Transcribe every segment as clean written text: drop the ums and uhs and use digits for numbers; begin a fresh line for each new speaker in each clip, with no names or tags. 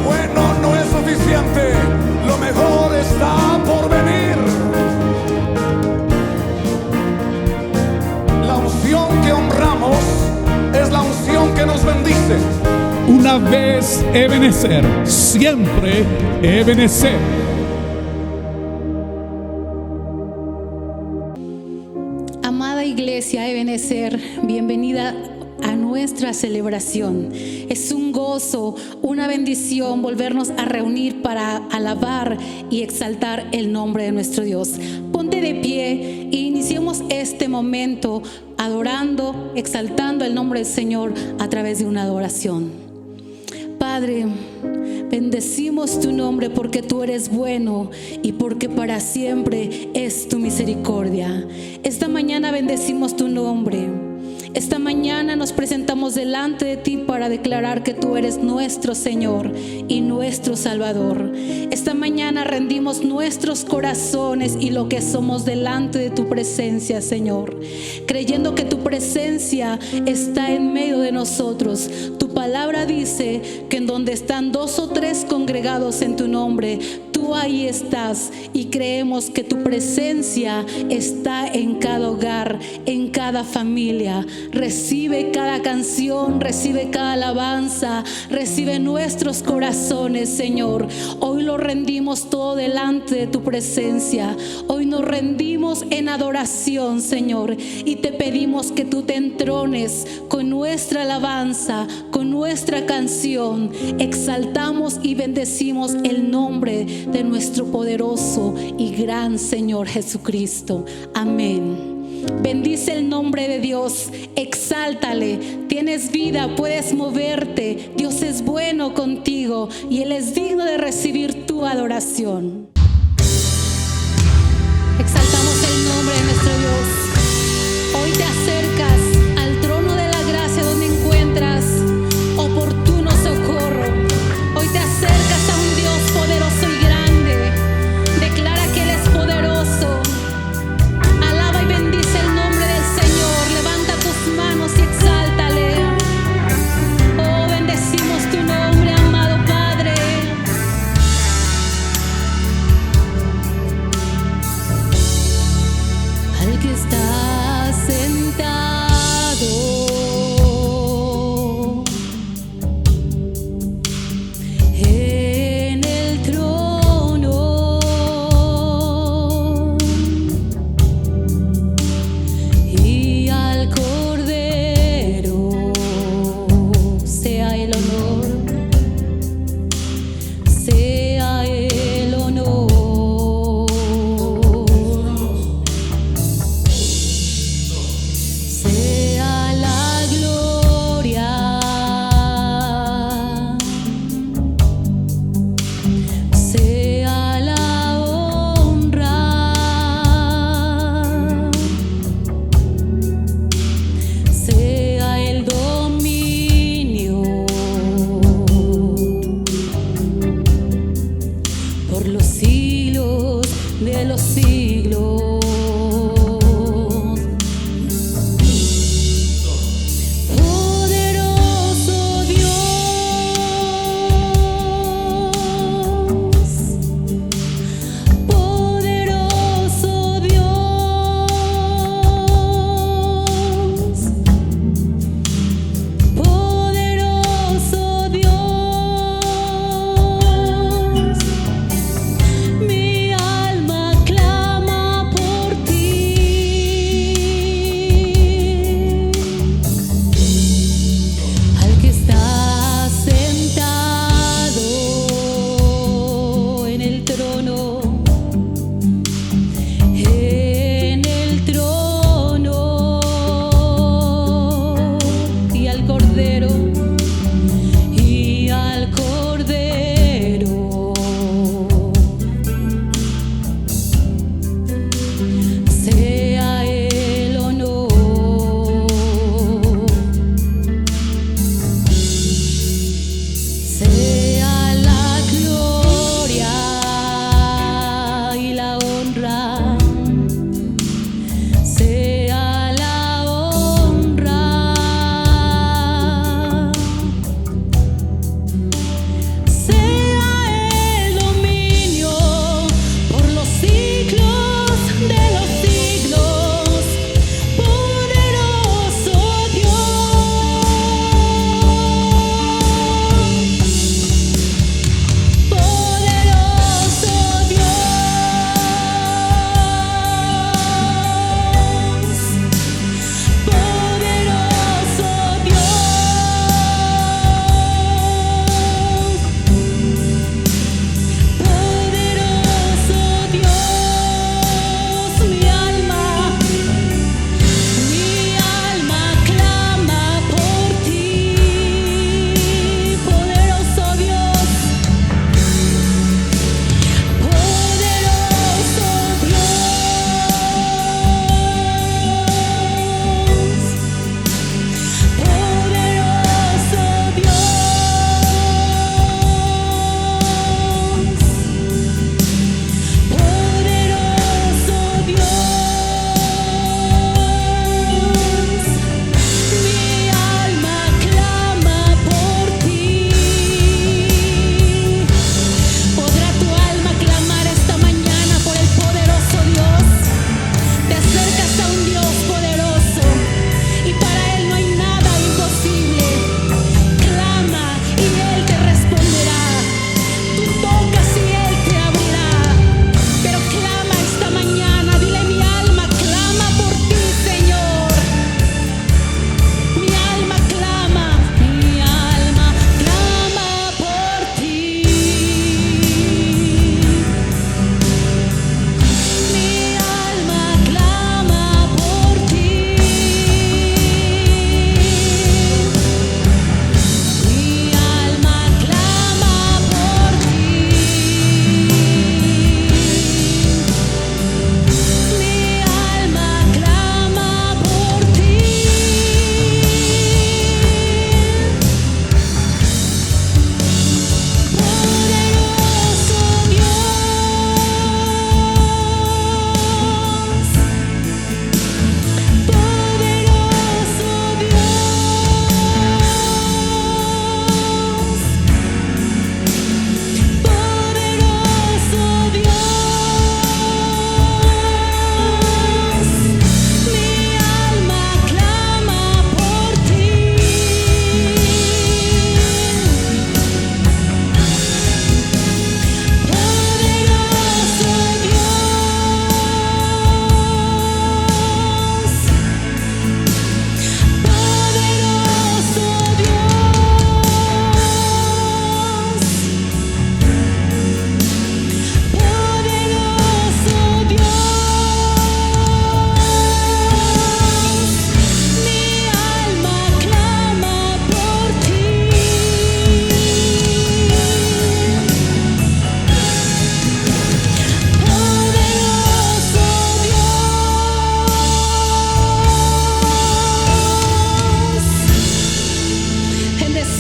Bueno no es suficiente, lo mejor está por venir. La unción que honramos es la unción que nos bendice.
Una vez Ebenezer, siempre Ebenezer.
Amada iglesia Ebenezer, bienvenida a nuestra celebración. Es un gozo, una bendición volvernos a reunir para alabar y exaltar el nombre de nuestro Dios. Ponte de pie e iniciemos este momento adorando, exaltando el nombre del Señor a través de una adoración. Padre, bendecimos tu nombre porque tú eres bueno y porque para siempre es tu misericordia. Esta mañana bendecimos tu nombre. Esta mañana nos presentamos delante de ti para declarar que tú eres nuestro Señor y nuestro Salvador. Esta mañana rendimos nuestros corazones y lo que somos delante de tu presencia, Señor, creyendo que tu presencia está en medio de nosotros. Tu palabra dice que en donde están 2 o 3 congregados en tu nombre, tú ahí estás, y creemos que tu presencia está en cada hogar, en cada familia. Recibe cada canción, recibe cada alabanza, recibe nuestros corazones, Señor. Hoy lo rendimos todo delante de tu presencia. Hoy nos rendimos en adoración, Señor, y te pedimos que tú te entrones con nuestra alabanza, con nuestra canción. Exaltamos y bendecimos el nombre de nuestro poderoso y gran Señor Jesucristo. Amén. Bendice el nombre de Dios, exáltale. Tienes vida, puedes moverte. Dios es bueno contigo y Él es digno de recibir tu adoración. Exaltamos el nombre de nuestro Dios. Hoy te acercas al trono de la gracia donde encuentras oportuno socorro. Hoy te acercas a un Dios poderoso y grande. Declara que Él es poderoso. Alaba y bendice el nombre del Señor. Levanta tus manos y exáltale. Oh, bendecimos tu nombre, amado Padre.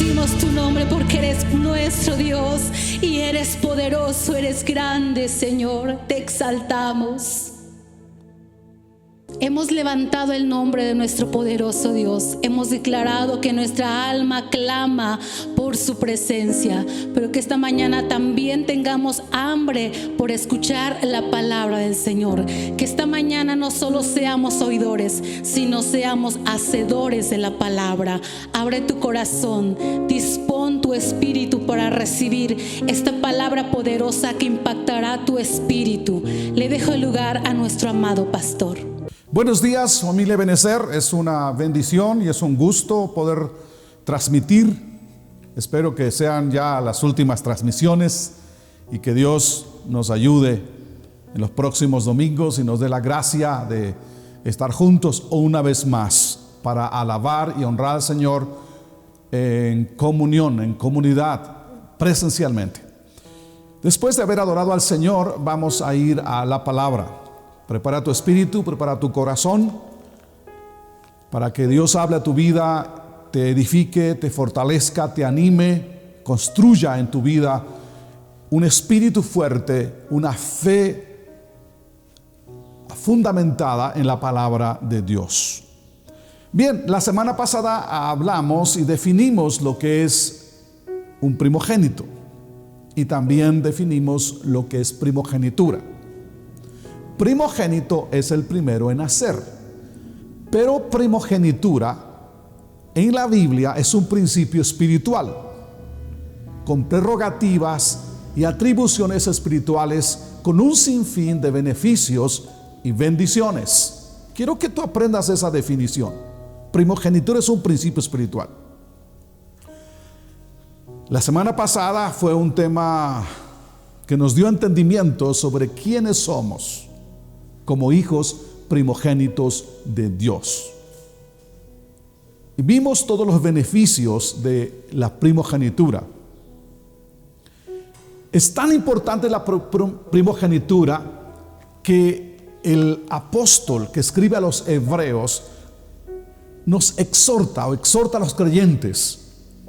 Bendecimos tu nombre porque eres nuestro Dios y eres poderoso, eres grande, Señor. Te exaltamos. Hemos levantado el nombre de nuestro poderoso Dios. Hemos declarado que nuestra alma clama por su presencia, pero que esta mañana también tengamos hambre por escuchar la palabra del Señor. Que esta mañana no solo seamos oidores, sino seamos hacedores de la palabra. Abre tu corazón, dispón tu espíritu para recibir esta palabra poderosa que impactará tu espíritu. Le dejo el lugar a nuestro amado pastor.
Buenos días, familia Ebenecer. Es una bendición y es un gusto poder transmitir. Espero que sean ya las últimas transmisiones y que Dios nos ayude en los próximos domingos y nos dé la gracia de estar juntos una vez más para alabar y honrar al Señor en comunión, en comunidad, presencialmente. Después de haber adorado al Señor, vamos a ir a la palabra. Prepara tu espíritu, prepara tu corazón para que Dios hable a tu vida, te edifique, te fortalezca, te anime, construya en tu vida un espíritu fuerte, una fe fundamentada en la palabra de Dios. Bien, la semana pasada hablamos y definimos lo que es un primogénito y también definimos lo que es primogenitura. Primogénito es el primero en nacer, pero primogenitura en la Biblia es un principio espiritual, con prerrogativas y atribuciones espirituales, con un sinfín de beneficios y bendiciones. Quiero que tú aprendas esa definición. Primogenitura es un principio espiritual. La semana pasada fue un tema que nos dio entendimiento sobre quiénes somos como hijos primogénitos de Dios. Y vimos todos los beneficios de la primogenitura. Es tan importante la primogenitura que el apóstol que escribe a los hebreos nos exhorta a los creyentes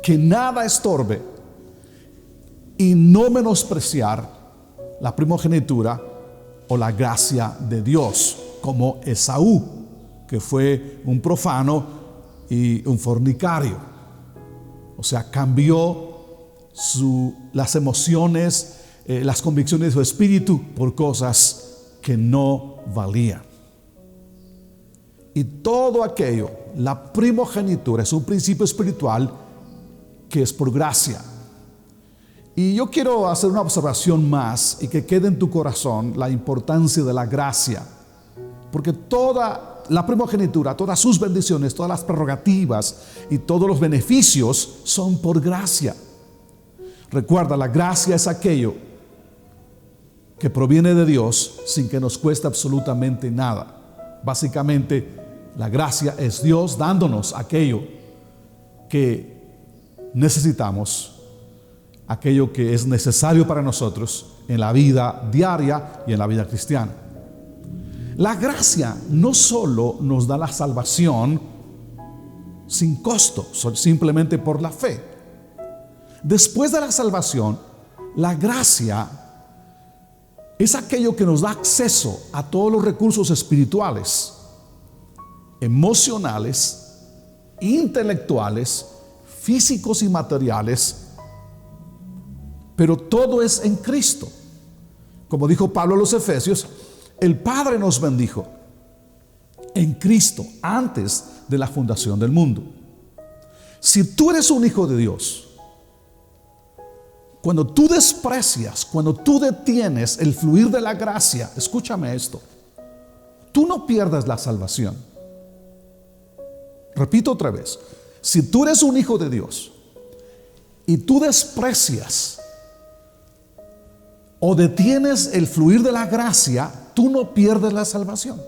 que nada estorbe y no menospreciar la primogenitura o la gracia de Dios, como Esaú, que fue un profano y un fornicario. O sea, cambió las emociones, las convicciones de su espíritu por cosas que no valían. Y todo aquello, la primogenitura es un principio espiritual que es por gracia. Y yo quiero hacer una observación más y que quede en tu corazón la importancia de la gracia, porque toda la primogenitura, todas sus bendiciones, todas las prerrogativas y todos los beneficios son por gracia. Recuerda, la gracia es aquello que proviene de Dios sin que nos cueste absolutamente nada. Básicamente, la gracia es Dios dándonos aquello que necesitamos, aquello que es necesario para nosotros en la vida diaria y en la vida cristiana. La gracia no solo nos da la salvación sin costo, simplemente por la fe. Después de la salvación, la gracia es aquello que nos da acceso a todos los recursos espirituales, emocionales, intelectuales, físicos y materiales, pero todo es en Cristo. Como dijo Pablo a los Efesios, el Padre nos bendijo en Cristo antes de la fundación del mundo. Si tú eres un hijo de Dios, cuando tú desprecias, cuando tú detienes el fluir de la gracia, escúchame esto, tú no pierdes la salvación. Repito otra vez, si tú eres un hijo de Dios y tú desprecias o detienes el fluir de la gracia, tú no pierdes la salvación.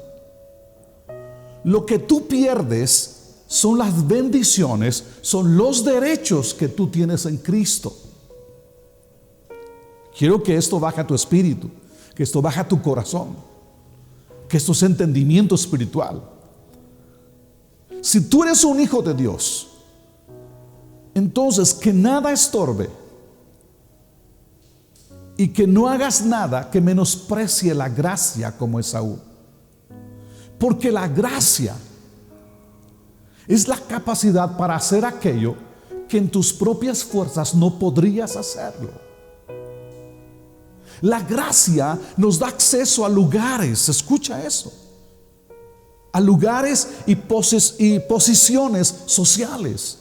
Lo que tú pierdes son las bendiciones, son los derechos que tú tienes en Cristo. Quiero que esto baje a tu espíritu, que esto baje a tu corazón, que esto sea entendimiento espiritual. Si tú eres un hijo de Dios Entonces, que nada estorbe y que no hagas nada que menosprecie la gracia como Esaú. Porque la gracia es la capacidad para hacer aquello que en tus propias fuerzas no podrías hacerlo. La gracia nos da acceso a lugares, escucha eso, a lugares y posiciones sociales,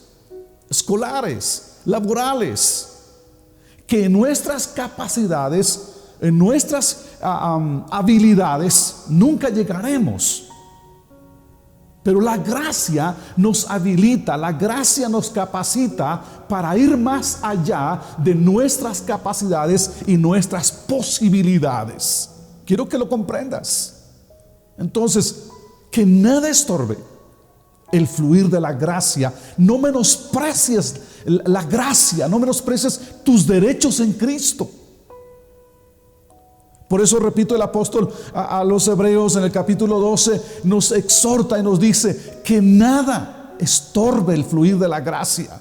escolares, laborales, que en nuestras capacidades, en nuestras habilidades nunca llegaremos. Pero la gracia nos habilita, la gracia nos capacita para ir más allá de nuestras capacidades y nuestras posibilidades. Quiero que lo comprendas. Entonces, que nada estorbe el fluir de la gracia. No menosprecies la gracia, no menosprecies tus derechos en Cristo. Por eso, repito, el apóstol a los hebreos en el capítulo 12 nos exhorta y nos dice que nada estorbe el fluir de la gracia,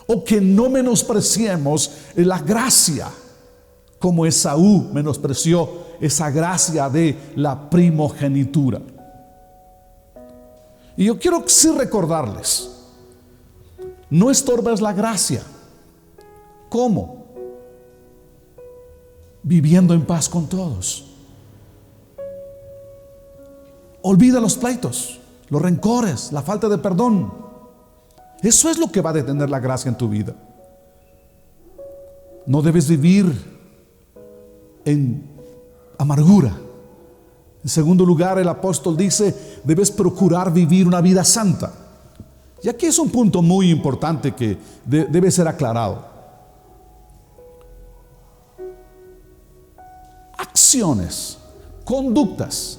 o que no menospreciemos la gracia como Esaú menospreció esa gracia de la primogenitura. Y yo quiero sí recordarles, no estorbes la gracia. ¿Cómo? Viviendo en paz con todos. Olvida los pleitos, los rencores, la falta de perdón. Eso es lo que va a detener la gracia en tu vida. No debes vivir en amargura. En segundo lugar, el apóstol dice, debes procurar vivir una vida santa. Y aquí es un punto muy importante que debe ser aclarado. Acciones, conductas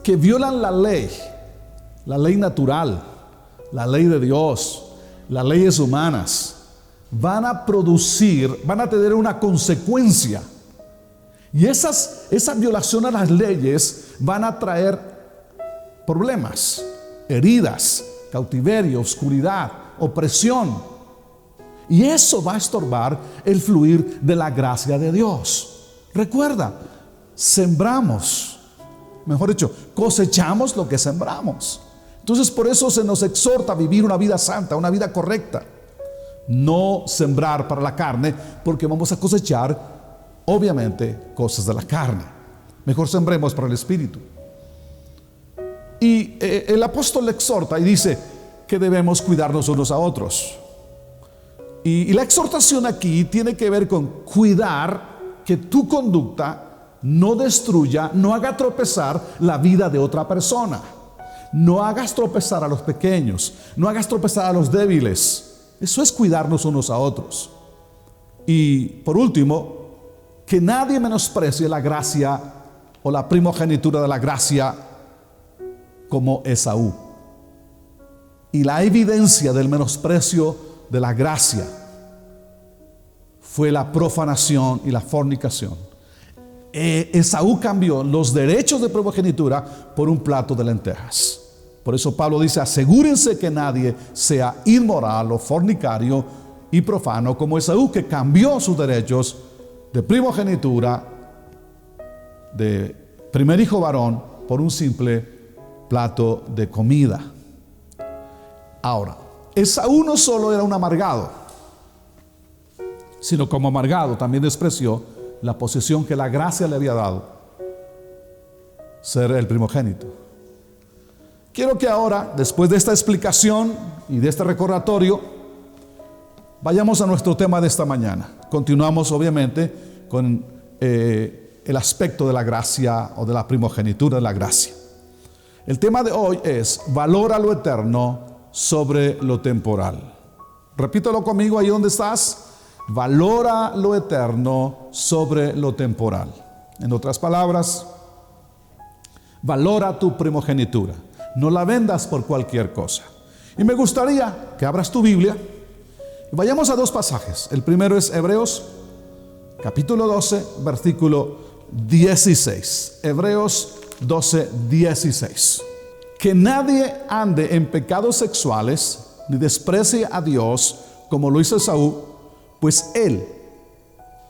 que violan la ley natural, la ley de Dios, las leyes humanas, van a tener una consecuencia. Y esa violación a las leyes van a traer problemas, heridas, cautiverio, oscuridad, opresión. Y eso va a estorbar el fluir de la gracia de Dios. Recuerda, cosechamos lo que sembramos. Entonces, por eso se nos exhorta a vivir una vida santa, una vida correcta. No sembrar para la carne, porque vamos a cosechar, obviamente, cosas de la carne. Mejor sembremos para el Espíritu. Y el apóstol le exhorta y dice que debemos cuidarnos unos a otros. Y la exhortación aquí tiene que ver con cuidar que tu conducta no destruya, no haga tropezar la vida de otra persona. No hagas tropezar a los pequeños, no hagas tropezar a los débiles. Eso es cuidarnos unos a otros. Y por último, que nadie menosprecie la gracia o la primogenitura de la gracia como Esaú. Y la evidencia del menosprecio de la gracia fue la profanación y la fornicación. Esaú cambió los derechos de primogenitura por un plato de lentejas. Por eso Pablo dice, asegúrense que nadie sea inmoral o fornicario y profano como Esaú, que cambió sus derechos de primogenitura, de primer hijo varón, por un simple plato de comida. Ahora, Esaú no solo era un amargado, sino como amargado también despreció la posesión que la gracia le había dado, ser el primogénito. Quiero que ahora, después de esta explicación y de este recordatorio, vayamos a nuestro tema de esta mañana. Continuamos obviamente con el aspecto de la gracia o de la primogenitura de la gracia. El tema de hoy es: valora lo eterno sobre lo temporal. Repítelo conmigo ahí donde estás. Valora lo eterno sobre lo temporal. En otras palabras, valora tu primogenitura. No la vendas por cualquier cosa. Y me gustaría que abras tu Biblia y vayamos a dos pasajes. El primero es Hebreos capítulo 12, versículo 16. Hebreos 12, 16. Que nadie ande en pecados sexuales, ni desprecie a Dios, como lo hizo Esaú, pues él,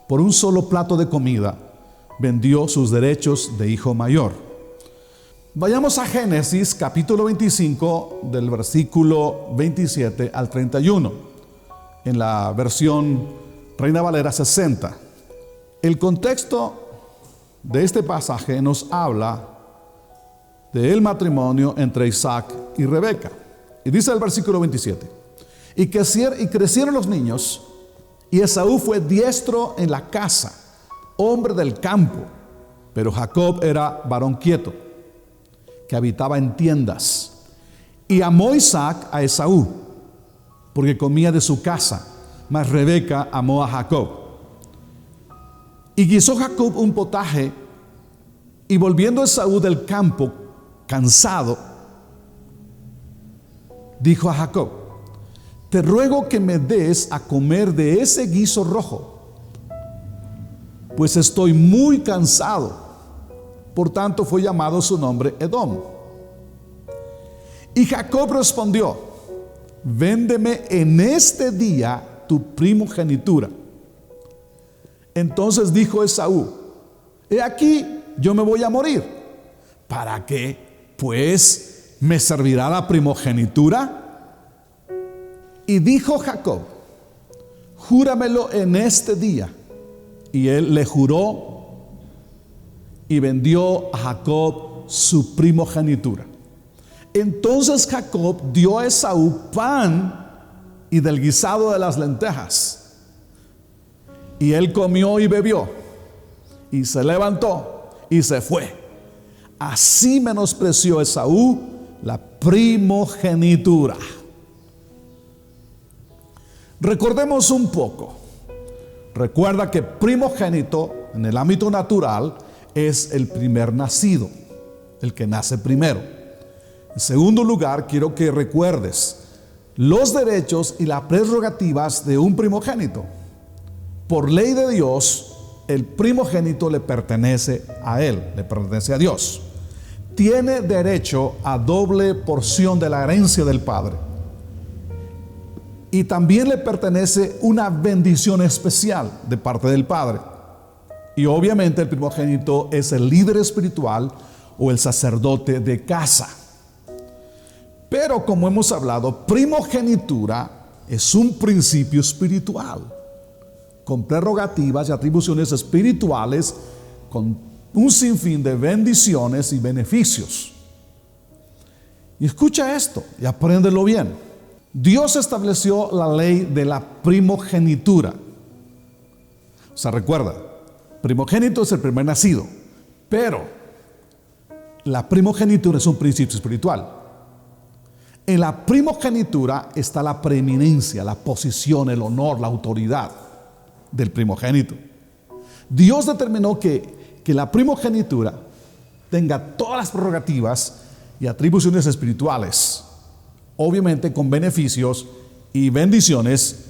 por un solo plato de comida, vendió sus derechos de hijo mayor. Vayamos a Génesis capítulo 25 del versículo 27 al 31 en la versión Reina Valera 60. El contexto de este pasaje nos habla del matrimonio entre Isaac y Rebeca. Y dice el versículo 27: y crecieron los niños, y Esaú fue diestro en la casa, hombre del campo, pero Jacob era varón quieto, que habitaba en tiendas. Y amó Isaac a Esaú, porque comía de su casa, mas Rebeca amó a Jacob. Y guisó Jacob un potaje, y volviendo Esaú del campo, cansado, dijo a Jacob: te ruego que me des a comer de ese guiso rojo, pues estoy muy cansado. Por tanto fue llamado su nombre Edom. Y Jacob respondió: véndeme en este día tu primogenitura. Entonces dijo Esaú: he aquí, yo me voy a morir. ¿Para qué, pues, me servirá la primogenitura? Y dijo Jacob: júramelo en este día. Y él le juró, y vendió a Jacob su primogenitura. Entonces Jacob dio a Esaú pan y del guisado de las lentejas. Y él comió y bebió, y se levantó y se fue. Así menospreció Esaú la primogenitura. Recordemos un poco. Recuerda que primogénito en el ámbito natural es el primer nacido, el que nace primero. En segundo lugar, quiero que recuerdes los derechos y las prerrogativas de un primogénito. Por ley de Dios, el primogénito le pertenece a él, le pertenece a Dios. Tiene derecho a doble porción de la herencia del Padre. Y también le pertenece una bendición especial de parte del Padre. Y obviamente el primogénito es el líder espiritual o el sacerdote de casa. Pero como hemos hablado, primogenitura es un principio espiritual, con prerrogativas y atribuciones espirituales, con un sinfín de bendiciones y beneficios. Y escucha esto y apréndelo bien. Dios estableció la ley de la primogenitura. O sea, recuerda, primogénito es el primer nacido, pero la primogenitura es un principio espiritual. En la primogenitura está la preeminencia, la posición, el honor, la autoridad del primogénito. Dios determinó que la primogenitura tenga todas las prerrogativas y atribuciones espirituales, obviamente con beneficios y bendiciones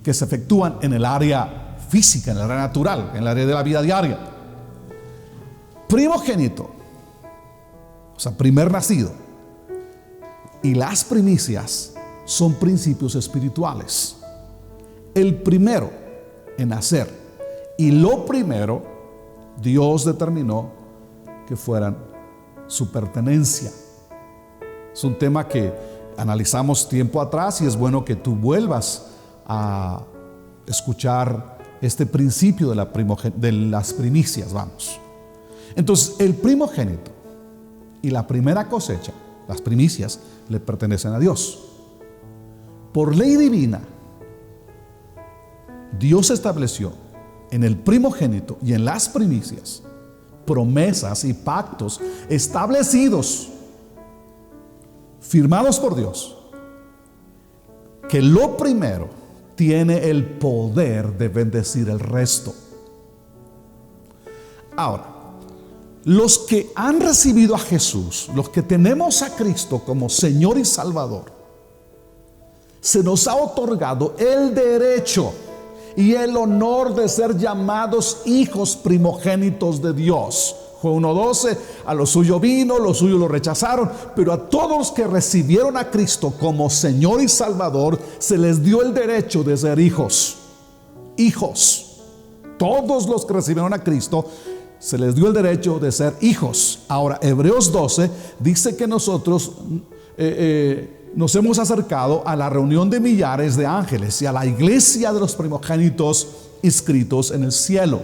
que se efectúan en el área física, en el área natural, en el área de la vida diaria. Primogénito, o sea, primer nacido, y las primicias son principios espirituales. El primero en nacer y lo primero, Dios determinó que fueran su pertenencia. Es un tema que analizamos tiempo atrás y es bueno que tú vuelvas a escuchar este principio de las primicias. Vamos. Entonces, el primogénito y la primera cosecha, las primicias, le pertenecen a Dios. Por ley divina, Dios estableció en el primogénito y en las primicias promesas y pactos establecidos, firmados por Dios, que lo primero tiene el poder de bendecir el resto. Ahora, los que han recibido a Jesús, los que tenemos a Cristo como Señor y Salvador, se nos ha otorgado el derecho y el honor de ser llamados hijos primogénitos de Dios, Juan 1:12, a lo suyo vino, los suyos lo rechazaron, pero a todos los que recibieron a Cristo como Señor y Salvador, se les dio el derecho de ser hijos. Hijos. Todos los que recibieron a Cristo, se les dio el derecho de ser hijos. Ahora, Hebreos 12 dice que nosotros nos hemos acercado a la reunión de millares de ángeles y a la iglesia de los primogénitos inscritos en el cielo.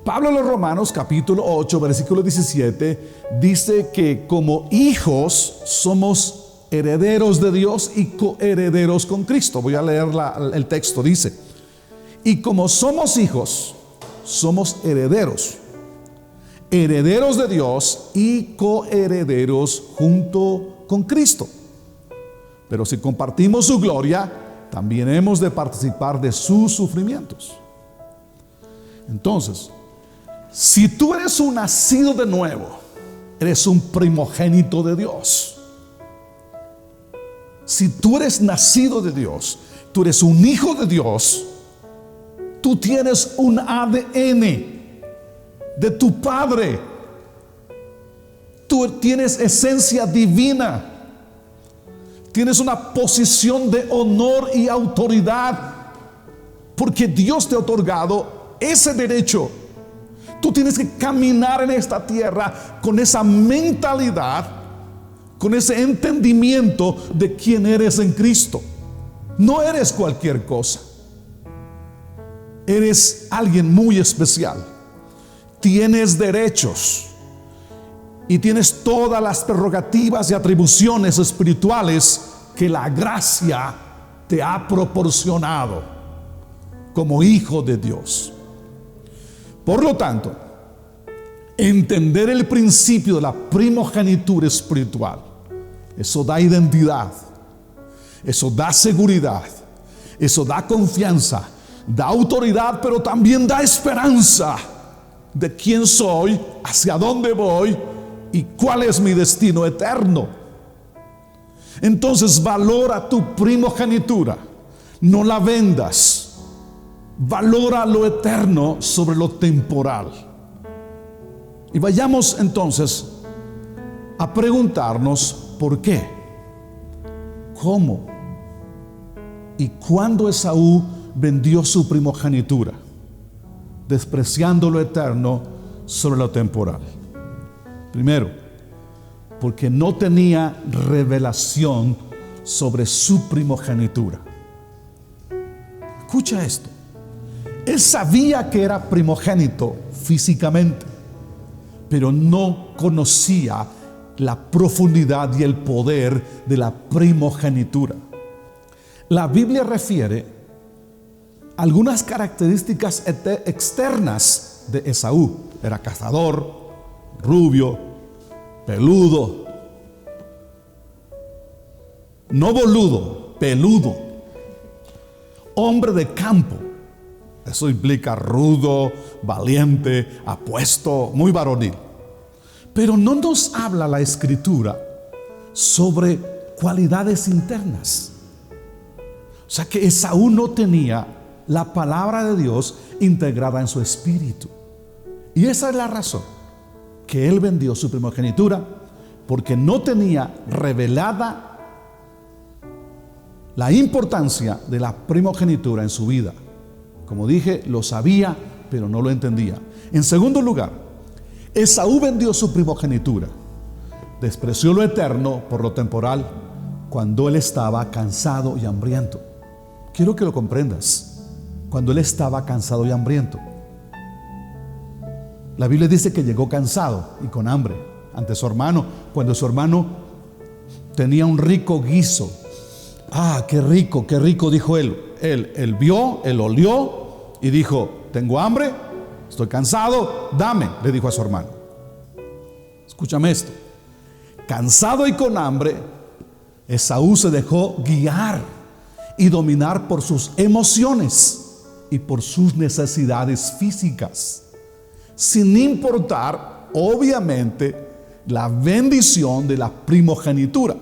Pablo a los Romanos capítulo 8 versículo 17 dice que como hijos somos herederos de Dios y coherederos con Cristo. Voy a leer el texto. Dice: y como somos hijos, somos herederos, herederos de Dios y coherederos junto con Cristo. Pero si compartimos su gloria, también hemos de participar de sus sufrimientos. Entonces, si tú eres un nacido de nuevo, eres un primogénito de Dios. Si tú eres nacido de Dios, tú eres un hijo de Dios, tú tienes un ADN de tu Padre. Tú tienes esencia divina. Tienes una posición de honor y autoridad, porque Dios te ha otorgado ese derecho. Tú tienes que caminar en esta tierra con esa mentalidad, con ese entendimiento de quién eres en Cristo. No eres cualquier cosa. Eres alguien muy especial. Tienes derechos y tienes todas las prerrogativas y atribuciones espirituales que la gracia te ha proporcionado como hijo de Dios. Por lo tanto, entender el principio de la primogenitura espiritual, eso da identidad, eso da seguridad, eso da confianza, da autoridad, pero también da esperanza de quién soy, hacia dónde voy y cuál es mi destino eterno. Entonces valora tu primogenitura, no la vendas. Valora lo eterno sobre lo temporal. Y vayamos entonces a preguntarnos por qué, cómo y cuándo Esaú vendió su primogenitura, despreciando lo eterno sobre lo temporal. Primero, porque no tenía revelación sobre su primogenitura. Escucha esto. Él sabía que era primogénito físicamente, pero no conocía la profundidad y el poder de la primogenitura. La Biblia refiere algunas características externas de Esaú. Era cazador, rubio, peludo, no boludo, peludo, hombre de campo. Eso implica rudo, valiente, apuesto, muy varonil. Pero no nos habla la Escritura sobre cualidades internas. O sea que Esaú no tenía la palabra de Dios integrada en su espíritu. Y esa es la razón que él vendió su primogenitura, porque no tenía revelada la importancia de la primogenitura en su vida. Como dije, lo sabía, pero no lo entendía. En segundo lugar, Esaú vendió su primogenitura, despreció lo eterno por lo temporal, cuando él estaba cansado y hambriento. Quiero que lo comprendas. Cuando él estaba cansado y hambriento, la Biblia dice que llegó cansado y con hambre ante su hermano, cuando su hermano tenía un rico guiso. Ah, qué rico, dijo él. Él vio, él olió y dijo: tengo hambre, estoy cansado, dame, le dijo a su hermano. Escúchame esto. Cansado y con hambre, Esaú se dejó guiar y dominar por sus emociones y por sus necesidades físicas, sin importar, obviamente, la bendición de la primogenitura.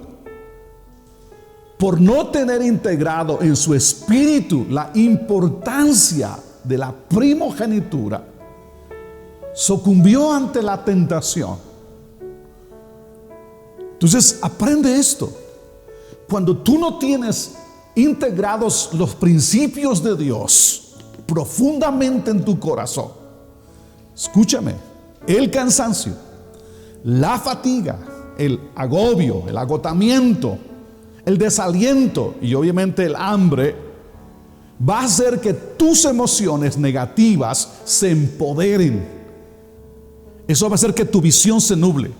Por no tener integrado en su espíritu la importancia de la primogenitura, sucumbió ante la tentación. Entonces, aprende esto. Cuando tú no tienes integrados los principios de Dios profundamente en tu corazón, escúchame, el cansancio, la fatiga, el agobio, el agotamiento, el desaliento y obviamente el hambre va a hacer que tus emociones negativas se empoderen. Eso va a hacer que tu visión se nuble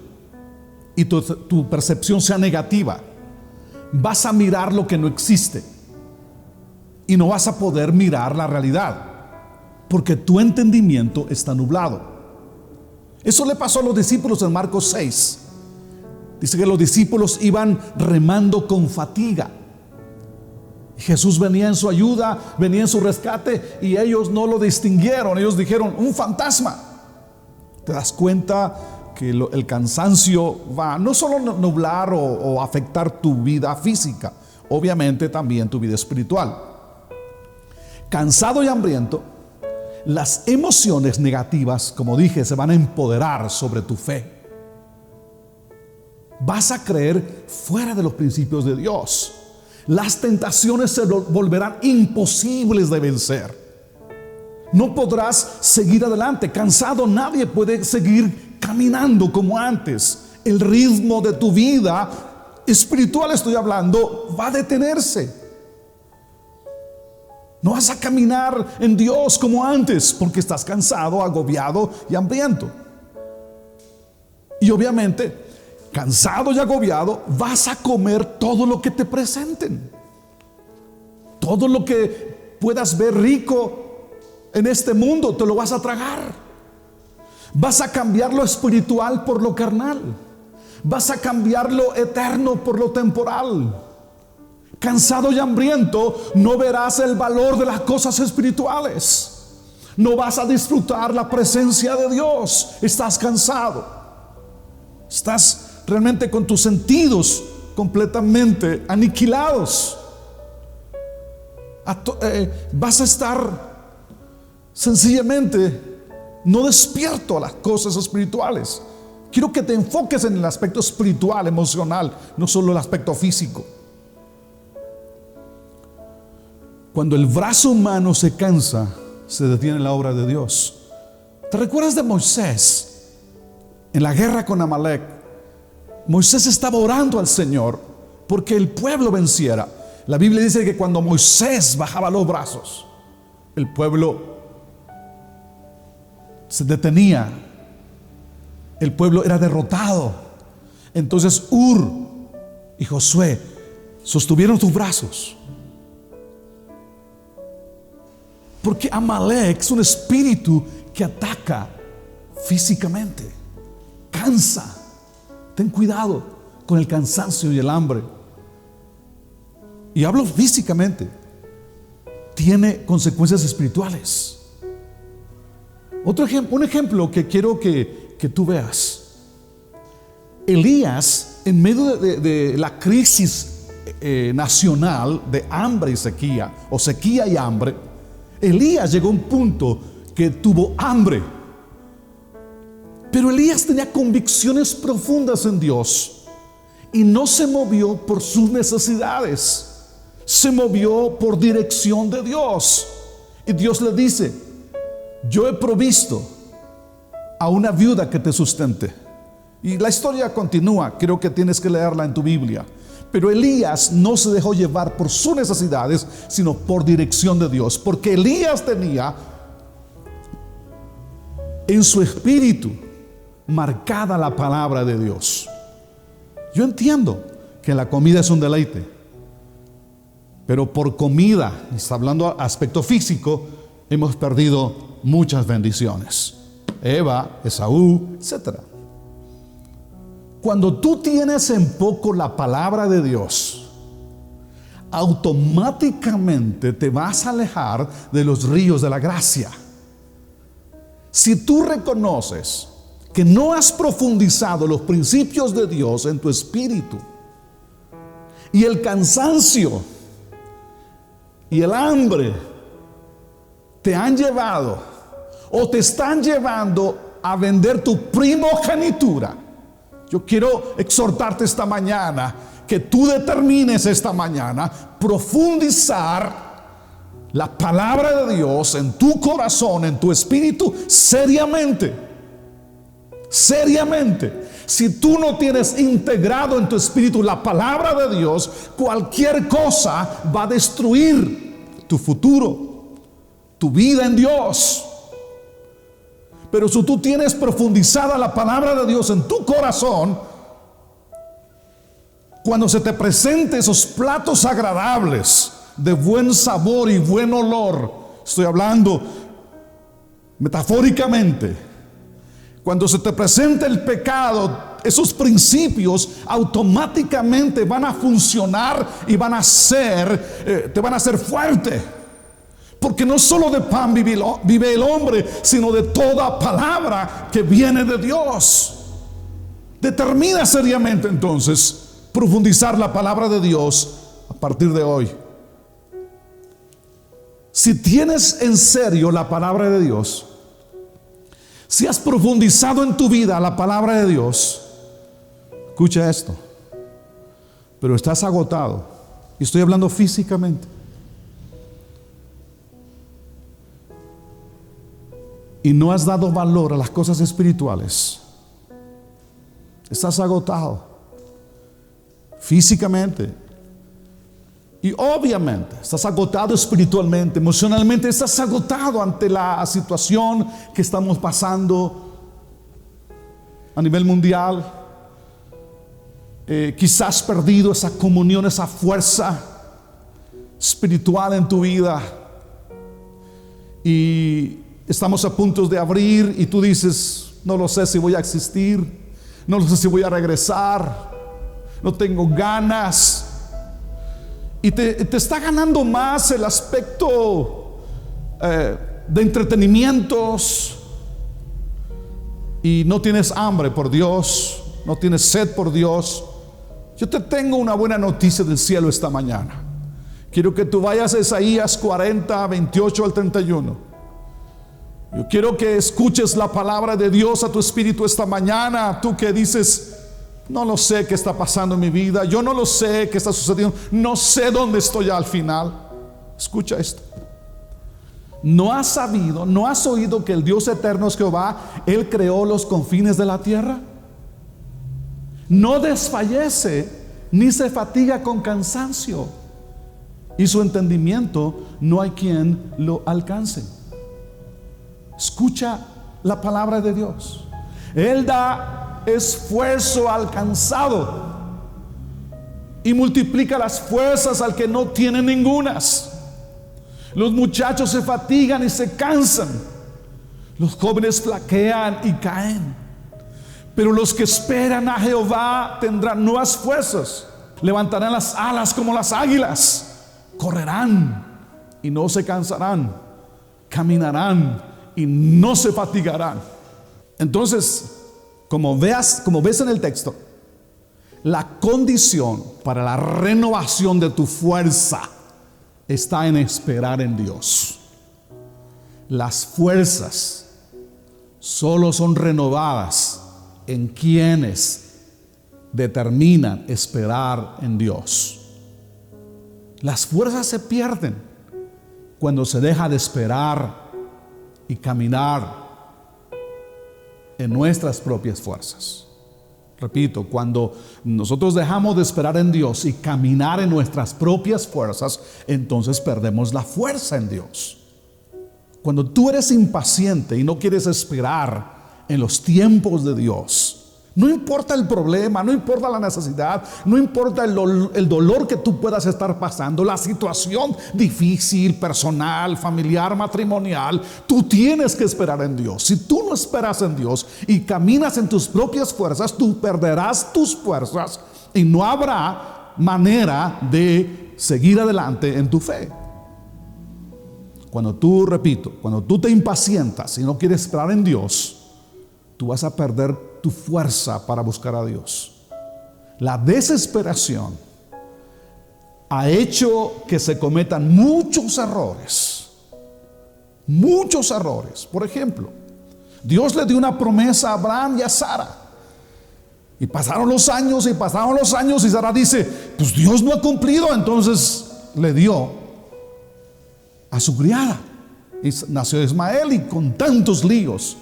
y tu percepción sea negativa. Vas a mirar lo que no existe y no vas a poder mirar la realidad porque tu entendimiento está nublado. Eso le pasó a los discípulos en Marcos 6. Dice que los discípulos iban remando con fatiga. Jesús venía en su ayuda, venía en su rescate y ellos no lo distinguieron. Ellos dijeron: un fantasma. ¿Te das cuenta que el cansancio va no solo a nublar o afectar tu vida física, obviamente también tu vida espiritual? Cansado y hambriento, las emociones negativas, como dije, se van a empoderar sobre tu fe. Vas a creer fuera de los principios de Dios. Las tentaciones se volverán imposibles de vencer. No podrás seguir adelante. Cansado, nadie puede seguir caminando como antes. El ritmo de tu vida espiritual, estoy hablando, va a detenerse. No vas a caminar en Dios como antes porque estás cansado, agobiado y hambriento. Y obviamente, cansado y agobiado, vas a comer todo lo que te presenten. Todo lo que puedas ver rico en este mundo, te lo vas a tragar. Vas a cambiar lo espiritual por lo carnal. Vas a cambiar lo eterno por lo temporal. Cansado y hambriento, no verás el valor de las cosas espirituales. No vas a disfrutar la presencia de Dios. Estás cansado. Estás realmente con tus sentidos completamente aniquilados. Vas a estar sencillamente no despierto a las cosas espirituales. Quiero que te enfoques en el aspecto espiritual, emocional, no solo el aspecto físico. Cuando el brazo humano se cansa, se detiene la obra de Dios. ¿Te recuerdas de Moisés en la guerra con Amalek? Moisés estaba orando al Señor porque el pueblo venciera. La Biblia dice que cuando Moisés bajaba los brazos, el pueblo se detenía. El pueblo era derrotado. Entonces Ur y Josué sostuvieron sus brazos. Porque Amalek es un espíritu que ataca físicamente, cansa. Ten cuidado con el cansancio y el hambre. Y hablo físicamente. Tiene consecuencias espirituales. Un ejemplo que quiero que tú veas. Elías, en medio de la crisis nacional de hambre y sequía, o sequía y hambre, Elías llegó a un punto que tuvo hambre. Pero Elías tenía convicciones profundas en Dios y no se movió por sus necesidades. Se movió por dirección de Dios. Y Dios le dice: yo he provisto a una viuda que te sustente. Y la historia continúa, creo que tienes que leerla en tu Biblia. Pero Elías no se dejó llevar por sus necesidades, sino por dirección de Dios. Porque Elías tenía en su espíritu marcada la palabra de Dios. Yo entiendo que la comida es un deleite, pero por comida, está hablando aspecto físico, hemos perdido muchas bendiciones. Eva, Esaú, etc. Cuando tú tienes en poco la palabra de Dios, automáticamente te vas a alejar de los ríos de la gracia. Si tú reconoces que no has profundizado los principios de Dios en tu espíritu, y el cansancio y el hambre te han llevado o te están llevando a vender tu primogenitura. Yo quiero exhortarte esta mañana que tú determines esta mañana profundizar la palabra de Dios en tu corazón, en tu espíritu, seriamente. Seriamente. Si tú no tienes integrado en tu espíritu la palabra de Dios, cualquier cosa va a destruir tu futuro, tu vida en Dios. Pero si tú tienes profundizada la palabra de Dios en tu corazón, cuando se te presenten esos platos agradables de buen sabor y buen olor, estoy hablando metafóricamente, cuando se te presente el pecado, esos principios automáticamente van a funcionar y van a ser, te van a hacer fuerte. Porque no solo de pan vive el hombre, sino de toda palabra que viene de Dios. Determina seriamente entonces profundizar la palabra de Dios a partir de hoy. Si tienes en serio la palabra de Dios, si has profundizado en tu vida la palabra de Dios, escucha esto, pero estás agotado, y estoy hablando físicamente, y no has dado valor a las cosas espirituales, estás agotado físicamente, y obviamente estás agotado espiritualmente, emocionalmente, estás agotado ante la situación que estamos pasando a nivel mundial. Quizás perdido esa comunión, esa fuerza espiritual en tu vida, y estamos a punto de abrir y tú dices: no lo sé si voy a existir, no lo sé si voy a regresar, no tengo ganas. Y te está ganando más el aspecto de entretenimientos, y no tienes hambre por Dios, no tienes sed por Dios. Yo te tengo una buena noticia del cielo esta mañana. Quiero que tú vayas a Isaías 40, 28 al 31. Yo quiero que escuches la palabra de Dios a tu espíritu esta mañana. Tú que dices: no lo sé qué está pasando en mi vida, yo no lo sé qué está sucediendo, no sé dónde estoy al final. Escucha esto. ¿No has sabido, no has oído que el Dios eterno es Jehová? Él creó los confines de la tierra. No desfallece ni se fatiga con cansancio, y su entendimiento no hay quien lo alcance. Escucha la palabra de Dios. Él da esfuerzo al cansado y multiplica las fuerzas al que no tiene ningunas. Los muchachos se fatigan y se cansan, los jóvenes flaquean y caen, pero los que esperan a Jehová tendrán nuevas fuerzas, levantarán las alas como las águilas, correrán y no se cansarán, caminarán y no se fatigarán. Entonces, como ves en el texto, la condición para la renovación de tu fuerza está en esperar en Dios. Las fuerzas solo son renovadas en quienes determinan esperar en Dios. Las fuerzas se pierden cuando se deja de esperar y caminar en nuestras propias fuerzas. Repito, cuando nosotros dejamos de esperar en Dios y caminar en nuestras propias fuerzas, entonces perdemos la fuerza en Dios. Cuando tú eres impaciente y no quieres esperar en los tiempos de Dios, no importa el problema, no importa la necesidad, no importa el dolor que tú puedas estar pasando, la situación difícil, personal, familiar, matrimonial, tú tienes que esperar en Dios. Si tú no esperas en Dios y caminas en tus propias fuerzas, tú perderás tus fuerzas y no habrá manera de seguir adelante en tu fe. Cuando tú te impacientas y no quieres esperar en Dios, tú vas a perder tu fuerza para buscar a Dios. La desesperación ha hecho que se cometan muchos errores. Por ejemplo, Dios le dio una promesa a Abraham y a Sara. Y pasaron los años y Sara dice, pues Dios no ha cumplido. Entonces le dio a su criada. Y nació Ismael, y con tantos líos,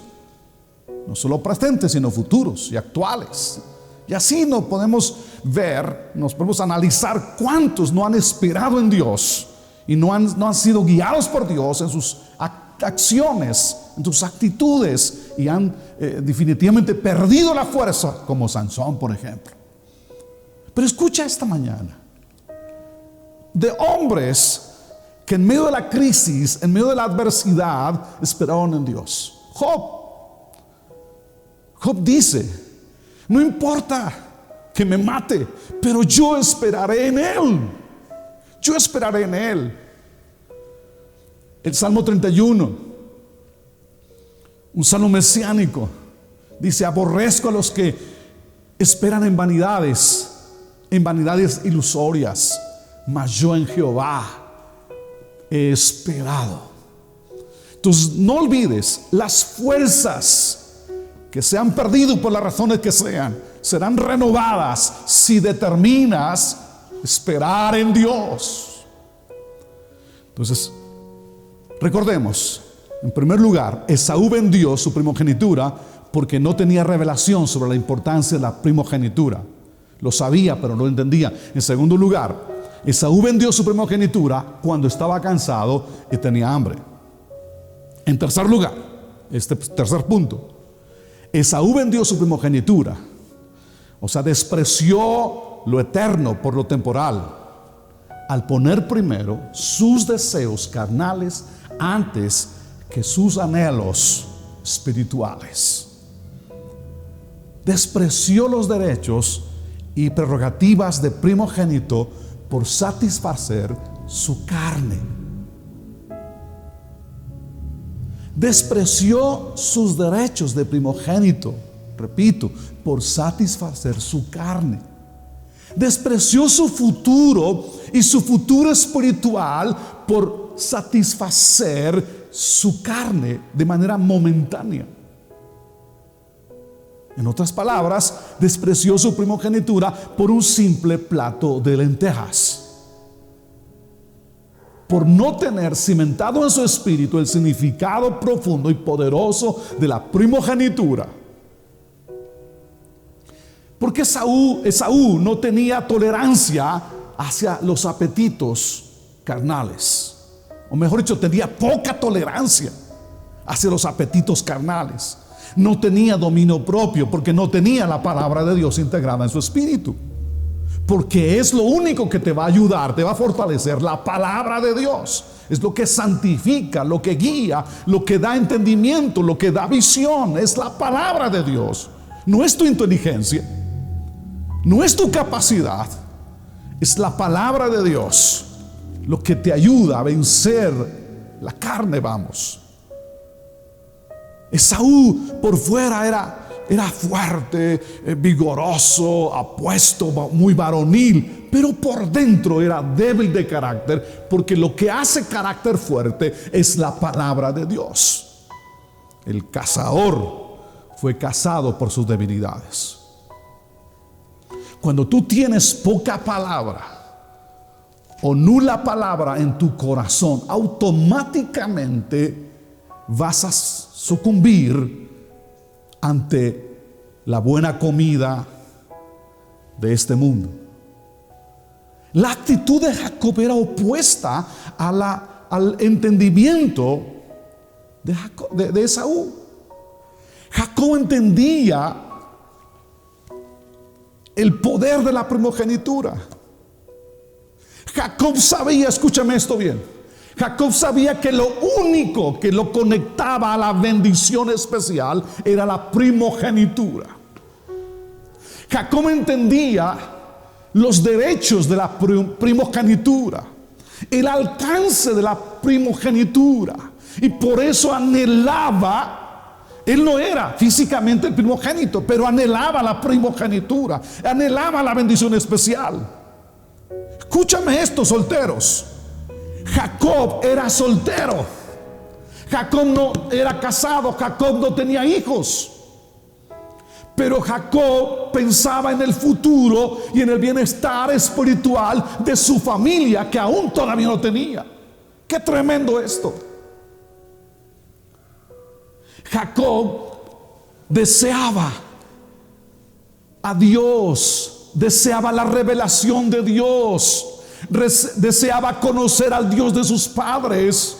no solo presentes sino futuros y actuales. Y así nos podemos ver, nos podemos analizar cuántos no han esperado en Dios y no han sido guiados por Dios en sus acciones, en sus actitudes, y han definitivamente perdido la fuerza, como Sansón, por ejemplo. Pero escucha esta mañana de hombres que en medio de la crisis, en medio de la adversidad, esperaron en Dios. Job dice, no importa que me mate, pero yo esperaré en Él. Yo esperaré en Él. El Salmo 31, un salmo mesiánico, dice, aborrezco a los que esperan en vanidades ilusorias, mas yo en Jehová he esperado. Entonces no olvides, las fuerzas que se han perdido por las razones que sean, serán renovadas si determinas esperar en Dios. Entonces, recordemos, en primer lugar, Esaú vendió su primogenitura porque no tenía revelación sobre la importancia de la primogenitura. Lo sabía, pero no lo entendía. En segundo lugar, Esaú vendió su primogenitura cuando estaba cansado y tenía hambre. En tercer lugar, este tercer punto, Esaú vendió su primogenitura, o sea, despreció lo eterno por lo temporal, al poner primero sus deseos carnales antes que sus anhelos espirituales. Despreció los derechos y prerrogativas de primogénito por satisfacer su carne. Despreció sus derechos de primogénito, repito, por satisfacer su carne. Despreció su futuro y su futuro espiritual por satisfacer su carne de manera momentánea. En otras palabras, despreció su primogenitura por un simple plato de lentejas, por no tener cimentado en su espíritu el significado profundo y poderoso de la primogenitura. Porque Esaú no tenía tolerancia hacia los apetitos carnales, o mejor dicho, tenía poca tolerancia hacia los apetitos carnales. No tenía dominio propio porque no tenía la palabra de Dios integrada en su espíritu. Porque es lo único que te va a ayudar, te va a fortalecer. La palabra de Dios es lo que santifica, lo que guía, lo que da entendimiento, lo que da visión. Es la palabra de Dios. No es tu inteligencia, no es tu capacidad, es la palabra de Dios lo que te ayuda a vencer la carne, vamos. Esaú por fuera era fuerte, vigoroso, apuesto, muy varonil, pero por dentro era débil de carácter, porque lo que hace carácter fuerte es la palabra de Dios. El cazador fue cazado por sus debilidades. Cuando tú tienes poca palabra o nula palabra en tu corazón, automáticamente vas a sucumbir ante la buena comida de este mundo. La actitud de Jacob era opuesta al entendimiento de Esaú. Jacob entendía el poder de la primogenitura. Jacob sabía, escúchame esto bien, Jacob sabía que lo único que lo conectaba a la bendición especial era la primogenitura. Jacob entendía los derechos de la primogenitura, el alcance de la primogenitura, y por eso anhelaba. Él no era físicamente el primogénito, pero anhelaba la primogenitura, anhelaba la bendición especial. Escúchame esto, solteros. Jacob era soltero. Jacob no era casado, Jacob no tenía hijos. Pero Jacob pensaba en el futuro y en el bienestar espiritual de su familia, que aún todavía no tenía. Qué tremendo esto. Jacob deseaba a Dios, deseaba la revelación de Dios, deseaba conocer al Dios de sus padres,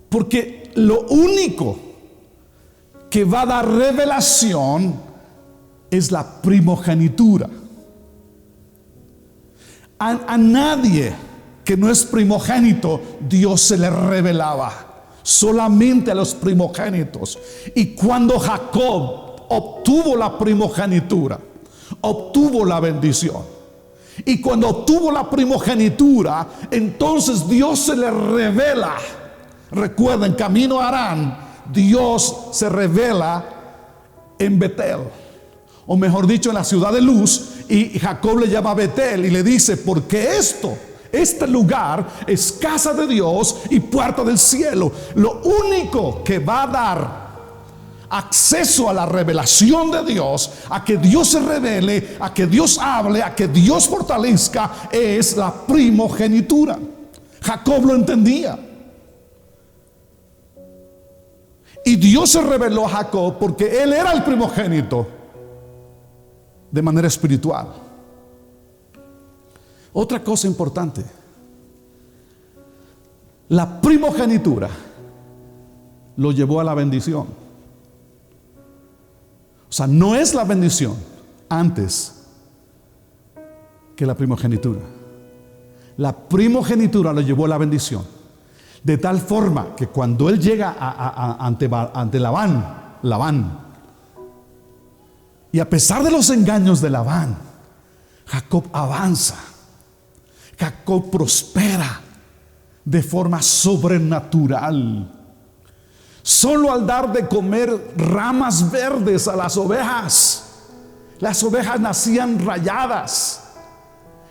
porque lo único que va a dar revelación es la primogenitura. A nadie que no es primogénito Dios se le revelaba, solamente a los primogénitos. Y cuando Jacob obtuvo la primogenitura, obtuvo la bendición. Y cuando obtuvo la primogenitura, entonces Dios se le revela. Recuerden, camino a Harán, Dios se revela en Betel, o mejor dicho, en la ciudad de luz. Y Jacob le llama Betel y le dice: porque este lugar es casa de Dios y puerta del cielo. Lo único que va a dar acceso a la revelación de Dios, a que Dios se revele, a que Dios hable, a que Dios fortalezca, es la primogenitura. Jacob lo entendía. Y Dios se reveló a Jacob porque él era el primogénito de manera espiritual. Otra cosa importante: la primogenitura lo llevó a la bendición. O sea, no es la bendición antes que la primogenitura. La primogenitura lo llevó a la bendición. De tal forma que cuando él llega ante Labán, y a pesar de los engaños de Labán, Jacob avanza. Jacob prospera de forma sobrenatural. Solo al dar de comer ramas verdes a las ovejas nacían rayadas,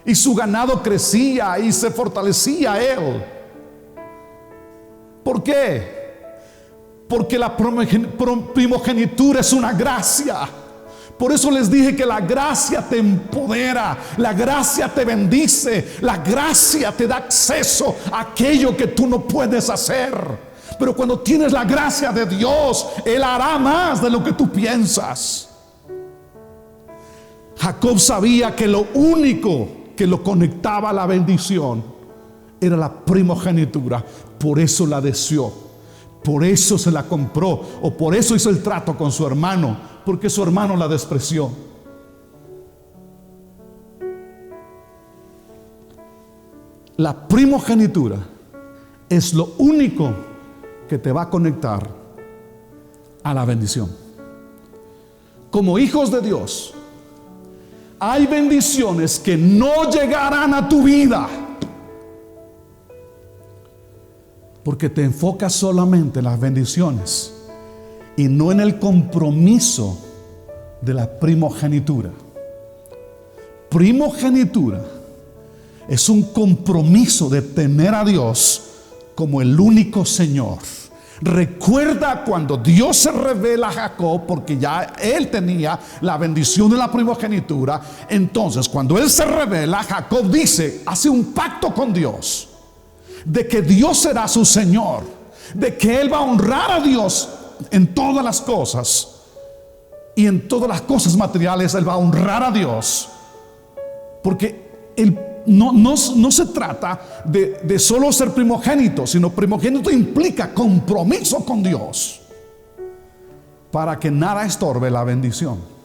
y su ganado crecía y se fortalecía él. ¿Por qué? Porque la primogenitura es una gracia. Por eso les dije que la gracia te empodera, la gracia te bendice, la gracia te da acceso a aquello que tú no puedes hacer. Pero cuando tienes la gracia de Dios, Él hará más de lo que tú piensas. Jacob sabía que lo único que lo conectaba a la bendición era la primogenitura. Por eso la deseó, por eso se la compró, o por eso hizo el trato con su hermano, porque su hermano la despreció. La primogenitura es lo único que te va a conectar a la bendición. Como hijos de Dios, hay bendiciones que no llegarán a tu vida porque te enfocas solamente en las bendiciones y no en el compromiso de la primogenitura. Primogenitura es un compromiso de tener a Dios como el único Señor. Recuerda cuando Dios se revela a Jacob, porque ya él tenía la bendición de la primogenitura. Entonces, cuando él se revela, Jacob hace un pacto con Dios de que Dios será su Señor, de que él va a honrar a Dios en todas las cosas, y en todas las cosas materiales él va a honrar a Dios, porque no se trata de solo ser primogénito, sino primogénito implica compromiso con Dios para que nada estorbe la bendición.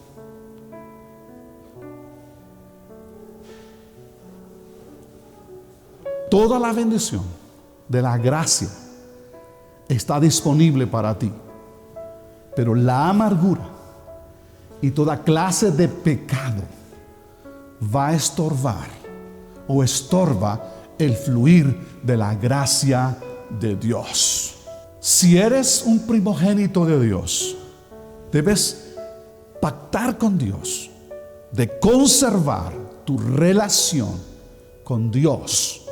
Toda la bendición de la gracia está disponible para ti, pero la amargura y toda clase de pecado va a estorbar o estorba el fluir de la gracia de Dios. Si eres un primogénito de Dios, debes pactar con Dios de conservar tu relación con Dios,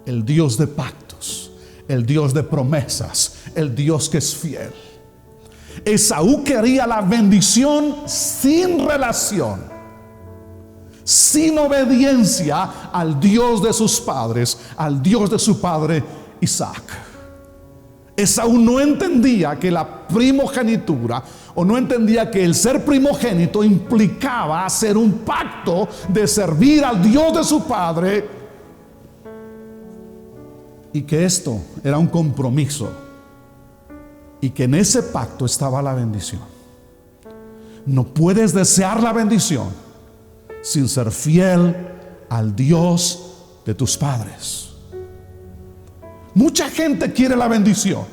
el Dios de pactos, el Dios de promesas, el Dios que es fiel. Esaú quería la bendición sin relación, sin obediencia al Dios de sus padres, al Dios de su padre Isaac. Esaú no entendía que la primogenitura, o no entendía que el ser primogénito implicaba hacer un pacto de servir al Dios de su padre, y que esto era un compromiso, y que en ese pacto estaba la bendición. No puedes desear la bendición sin ser fiel al Dios de tus padres. Mucha gente quiere la bendición,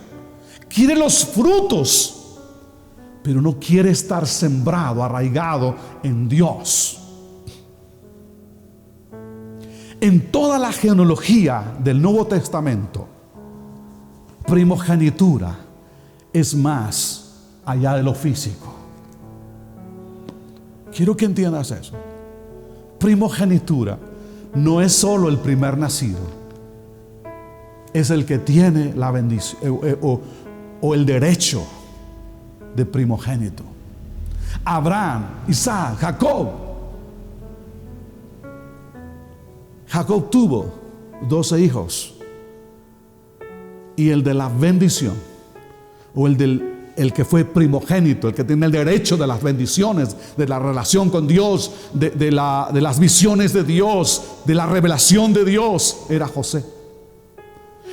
quiere los frutos, pero no quiere estar sembrado, arraigado en Dios. En toda la genealogía del Nuevo Testamento, primogenitura es más allá de lo físico. Quiero que entiendas eso. Primogenitura no es solo el primer nacido, es el que tiene la bendición o el derecho de primogénito. Abraham, Isaac, Jacob. Jacob tuvo 12 hijos, y el de la bendición, o el que fue primogénito, el que tiene el derecho de las bendiciones, de la relación con Dios, de las visiones de Dios, de la revelación de Dios, era José.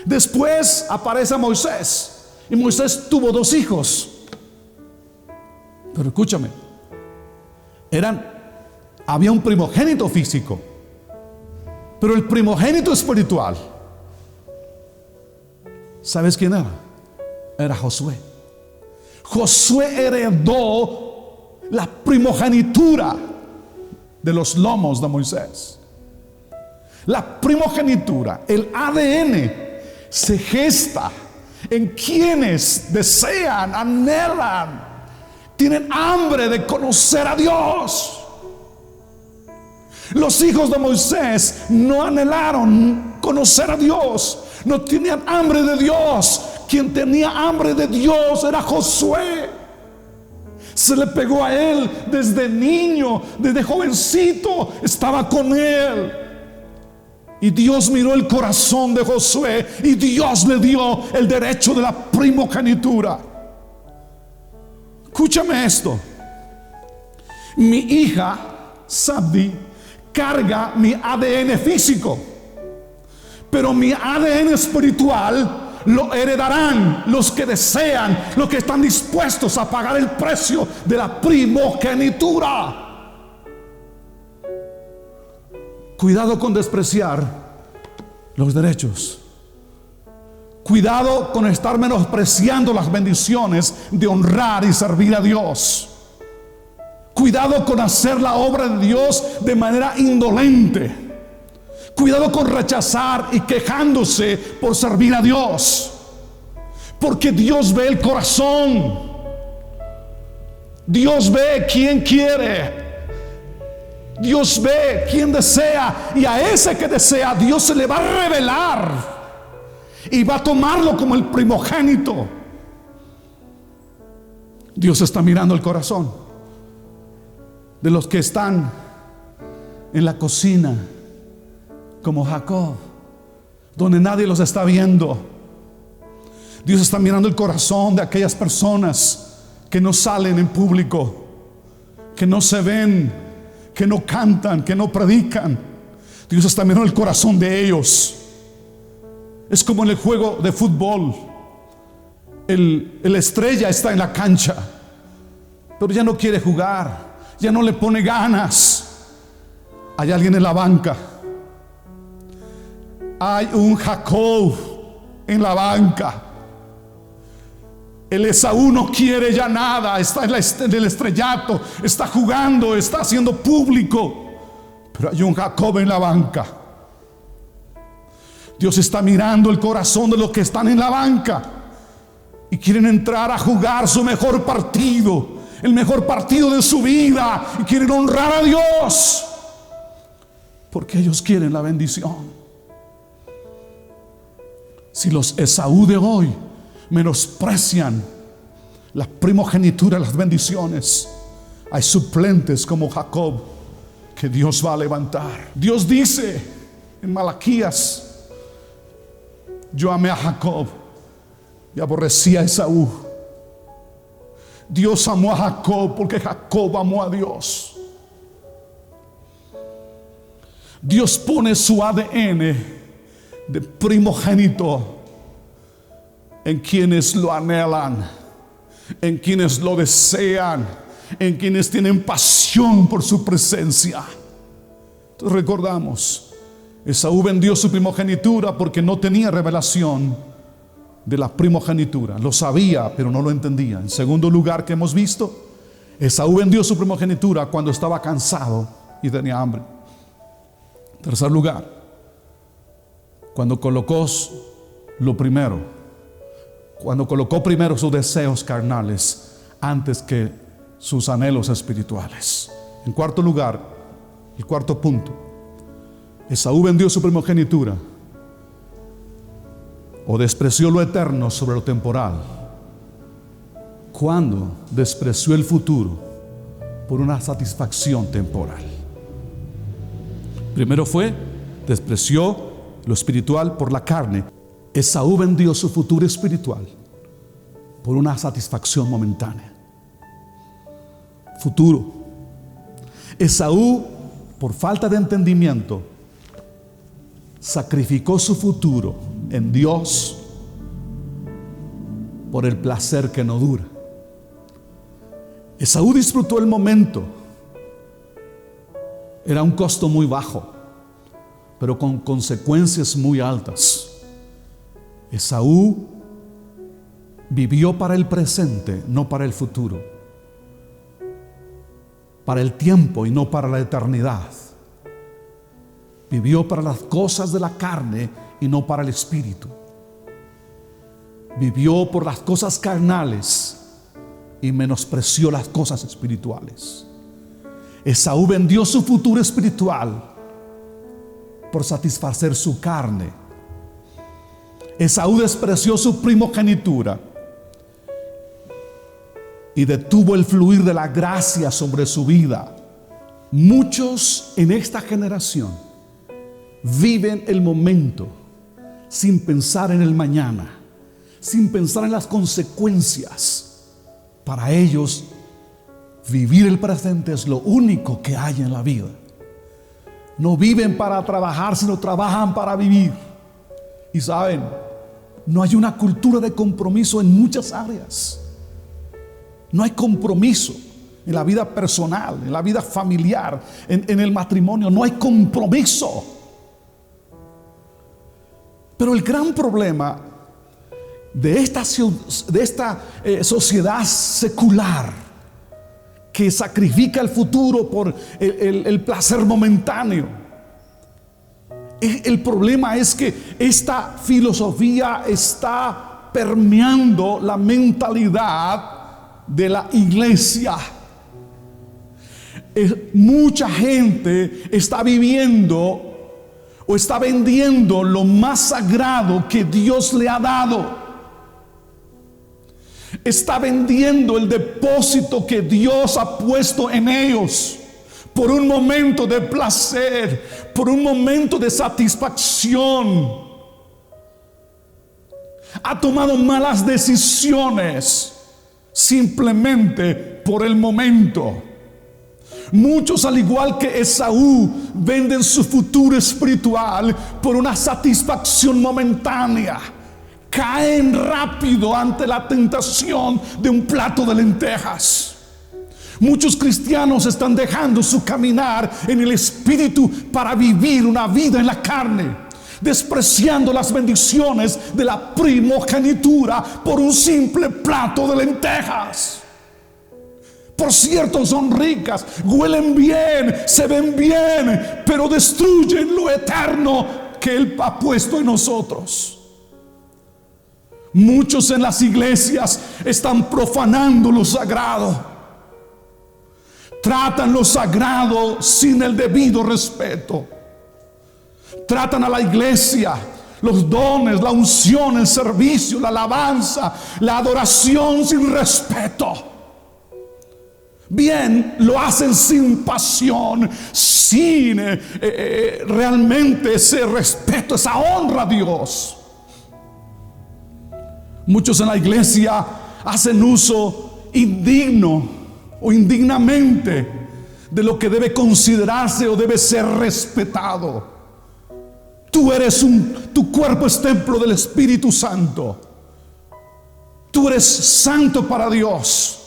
Después aparece Moisés, y Moisés tuvo 2 hijos. Pero escúchame, había un primogénito físico, pero el primogénito espiritual, ¿sabes quién era? Era Josué. Josué heredó la primogenitura de los lomos de Moisés. La primogenitura, el ADN, se gesta en quienes desean, anhelan, tienen hambre de conocer a Dios. Los hijos de Moisés no anhelaron conocer a Dios, no tenían hambre de Dios. Quien tenía hambre de Dios era Josué. Se le pegó a él desde niño, desde jovencito, estaba con él. Y Dios miró el corazón de Josué, y Dios le dio el derecho de la primogenitura. Escúchame esto. Mi hija Sabdi carga mi ADN físico, pero mi ADN espiritual lo heredarán los que desean, los que están dispuestos a pagar el precio de la primogenitura. Cuidado con despreciar los derechos. Cuidado con estar menospreciando las bendiciones de honrar y servir a Dios. Cuidado con hacer la obra de Dios de manera indolente. Cuidado con rechazar y quejándose por servir a Dios, porque Dios ve el corazón. Dios ve quién quiere. Dios ve quién desea, y a ese que desea Dios se le va a revelar y va a tomarlo como el primogénito. Dios está mirando el corazón de los que están en la cocina como Jacob, donde nadie los está viendo. Dios está mirando el corazón de aquellas personas que no salen en público, que no se ven, que no cantan, que no predican. Dios está mirando el corazón de ellos. Es como en el juego de fútbol. El estrella está en la cancha, pero ya no quiere jugar, ya no le pone ganas. Hay alguien en la banca. Hay un Jacob en la banca. El Esaú no quiere ya nada, está en el estrellato, está jugando, está haciendo público, pero hay un Jacob en la banca. Dios está mirando el corazón de los que están en la banca y quieren entrar a jugar su mejor partido, el mejor partido de su vida, y quieren honrar a Dios porque ellos quieren la bendición. Si los Esaú de hoy menosprecian la primogenitura, las bendiciones, hay suplentes como Jacob que Dios va a levantar. Dios dice en Malaquías: yo amé a Jacob y aborrecí a Esaú. Dios amó a Jacob porque Jacob amó a Dios. Dios pone su ADN de primogénito en quienes lo anhelan, en quienes lo desean, en quienes tienen pasión por su presencia. Entonces recordamos, Esaú vendió su primogenitura porque no tenía revelación de la primogenitura. Lo sabía, pero no lo entendía. En segundo lugar que hemos visto, Esaú vendió su primogenitura cuando estaba cansado y tenía hambre. En tercer lugar, cuando colocó lo primero, cuando colocó primero sus deseos carnales antes que sus anhelos espirituales. En cuarto lugar, el cuarto punto, Esaú vendió su primogenitura o despreció lo eterno sobre lo temporal cuando despreció el futuro por una satisfacción temporal. Primero despreció lo espiritual por la carne. Esaú vendió su futuro espiritual por una satisfacción momentánea. Futuro. Esaú, por falta de entendimiento, sacrificó su futuro en Dios por el placer que no dura. Esaú disfrutó el momento. Era un costo muy bajo, pero con consecuencias muy altas. Esaú vivió para el presente, no para el futuro, para el tiempo y no para la eternidad. Vivió para las cosas de la carne y no para el espíritu. Vivió por las cosas carnales y menospreció las cosas espirituales. Esaú vendió su futuro espiritual por satisfacer su carne. Esaú despreció su primogenitura y detuvo el fluir de la gracia sobre su vida. Muchos en esta generación viven el momento sin pensar en el mañana, sin pensar en las consecuencias. Para ellos, vivir el presente es lo único que hay en la vida. No viven para trabajar, sino trabajan para vivir. Y saben, no hay una cultura de compromiso en muchas áreas. No hay compromiso en la vida personal, en la vida familiar, en el matrimonio. No hay compromiso. Pero el gran problema de esta sociedad secular que sacrifica el futuro por el placer momentáneo, el problema es que esta filosofía está permeando la mentalidad de la iglesia. Mucha gente está viviendo o está vendiendo lo más sagrado que Dios le ha dado. Está vendiendo el depósito que Dios ha puesto en ellos por un momento de placer, por un momento de satisfacción. Ha tomado malas decisiones simplemente por el momento. Muchos, al igual que Esaú, venden su futuro espiritual por una satisfacción momentánea. Caen rápido ante la tentación de un plato de lentejas. Muchos cristianos están dejando su caminar en el espíritu para vivir una vida en la carne, despreciando las bendiciones de la primogenitura por un simple plato de lentejas. Por cierto, son ricas, huelen bien, se ven bien, pero destruyen lo eterno que Él ha puesto en nosotros. Muchos en las iglesias están profanando lo sagrado. Tratan lo sagrado sin el debido respeto. Tratan a la iglesia los dones, la unción, el servicio, la alabanza, la adoración sin respeto. Bien, lo hacen sin pasión, sin realmente ese respeto, esa honra a Dios. Muchos en la iglesia hacen uso indigno o indignamente de lo que debe considerarse o debe ser respetado. Tu cuerpo es templo del Espíritu Santo. Tú eres santo para Dios,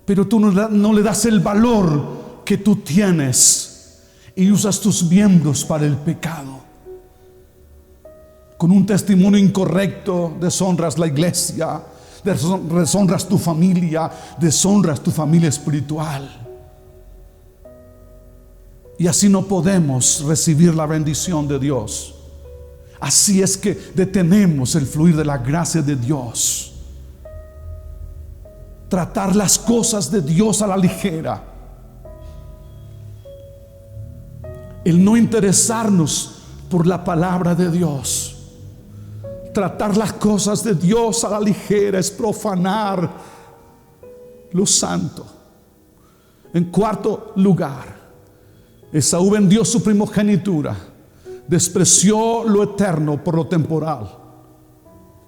pero tú no le das el valor que tú tienes y usas tus miembros para el pecado. Con un testimonio incorrecto deshonras la iglesia, deshonras tu familia, deshonras tu familia espiritual. Y así no podemos recibir la bendición de Dios. Así es que detenemos el fluir de la gracia de Dios. Tratar las cosas de Dios a la ligera. El no interesarnos por la palabra de Dios. Tratar las cosas de Dios a la ligera es profanar lo santo. En cuarto lugar, Esaú vendió su primogenitura, despreció lo eterno por lo temporal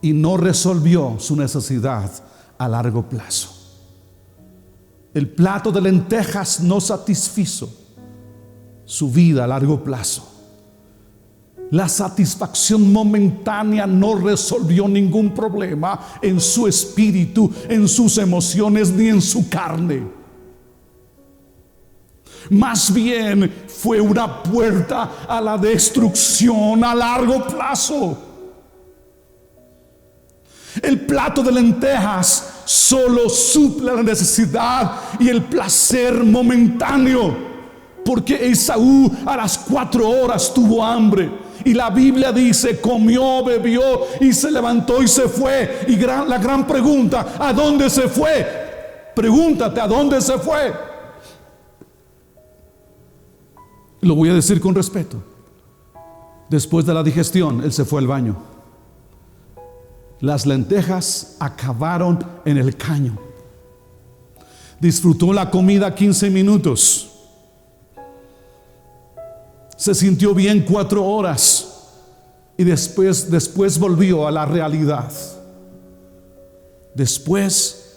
y no resolvió su necesidad a largo plazo. El plato de lentejas no satisfizo su vida a largo plazo. La satisfacción momentánea no resolvió ningún problema en su espíritu, en sus emociones, ni en su carne. Más bien fue una puerta a la destrucción a largo plazo. El plato de lentejas solo suple la necesidad y el placer momentáneo, porque Esaú a las 4 horas tuvo hambre. Y la Biblia dice, comió, bebió y se levantó y se fue. Y la gran pregunta, ¿a dónde se fue? Pregúntate, ¿a dónde se fue? Lo voy a decir con respeto. Después de la digestión, él se fue al baño. Las lentejas acabaron en el caño. Disfrutó la comida 15 minutos. Se sintió bien 4 horas y después volvió a la realidad. Después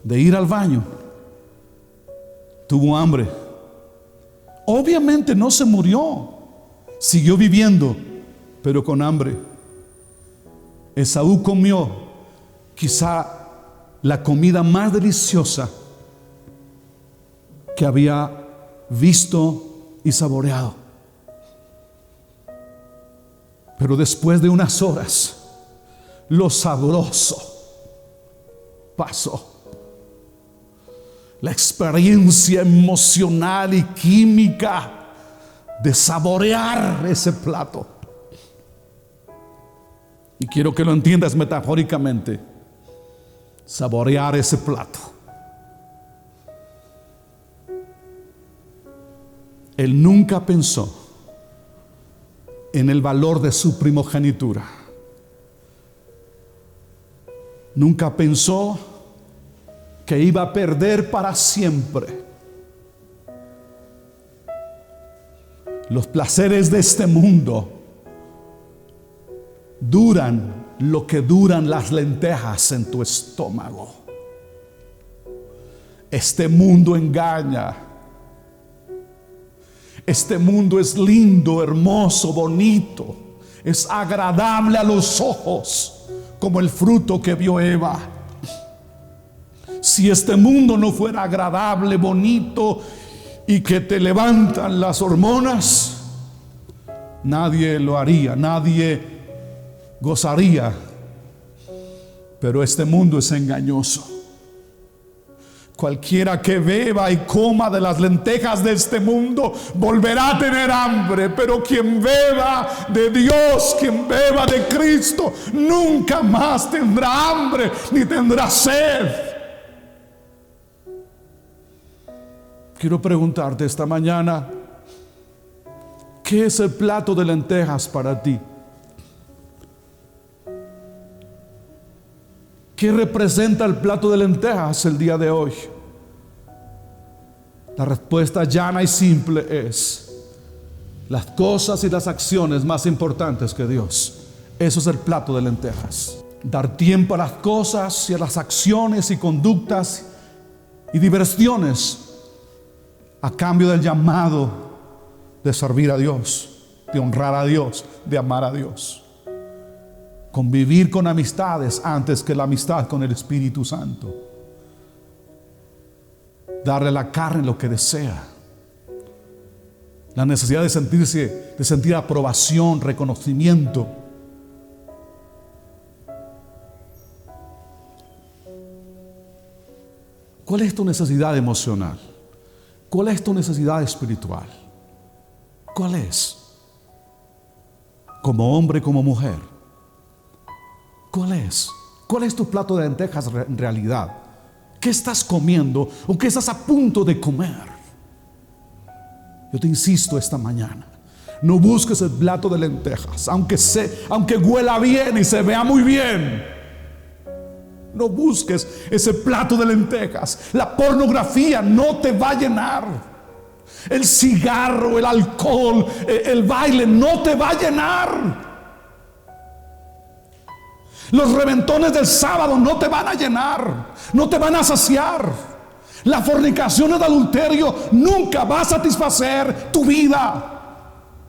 de ir al baño, tuvo hambre. Obviamente no se murió, siguió viviendo, pero con hambre. Esaú comió quizá la comida más deliciosa que había visto y saboreado. Pero después de unas horas, lo sabroso pasó. La experiencia emocional y química de saborear ese plato. Y quiero que lo entiendas metafóricamente. Saborear ese plato. Él nunca pensó en el valor de su primogenitura. Nunca pensó que iba a perder para siempre. Los placeres de este mundo duran lo que duran las lentejas en tu estómago. Este mundo engaña. Este mundo es lindo, hermoso, bonito. Es agradable a los ojos, como el fruto que vio Eva. Si este mundo no fuera agradable, bonito y que te levantan las hormonas, nadie lo haría, nadie gozaría. Pero este mundo es engañoso. Cualquiera que beba y coma de las lentejas de este mundo volverá a tener hambre, pero quien beba de Dios, quien beba de Cristo, nunca más tendrá hambre ni tendrá sed. Quiero preguntarte esta mañana, ¿qué es el plato de lentejas para ti? ¿Qué representa el plato de lentejas el día de hoy? La respuesta llana y simple es: las cosas y las acciones más importantes que Dios. Eso es el plato de lentejas. Dar tiempo a las cosas y a las acciones y conductas y diversiones a cambio del llamado de servir a Dios, de honrar a Dios, de amar a Dios. Convivir con amistades antes que la amistad con el Espíritu Santo. Darle a la carne lo que desea. La necesidad de sentir aprobación, reconocimiento. ¿Cuál es tu necesidad emocional? ¿Cuál es tu necesidad espiritual? ¿Cuál es? Como hombre, como mujer. ¿Cuál es? ¿Cuál es tu plato de lentejas en realidad? ¿Qué estás comiendo o qué estás a punto de comer? Yo te insisto esta mañana: no busques el plato de lentejas, aunque huela bien y se vea muy bien. No busques ese plato de lentejas. La pornografía no te va a llenar. El cigarro, el alcohol, el baile no te va a llenar. Los reventones del sábado no te van a llenar, no te van a saciar. La fornicación y el adulterio nunca va a satisfacer tu vida.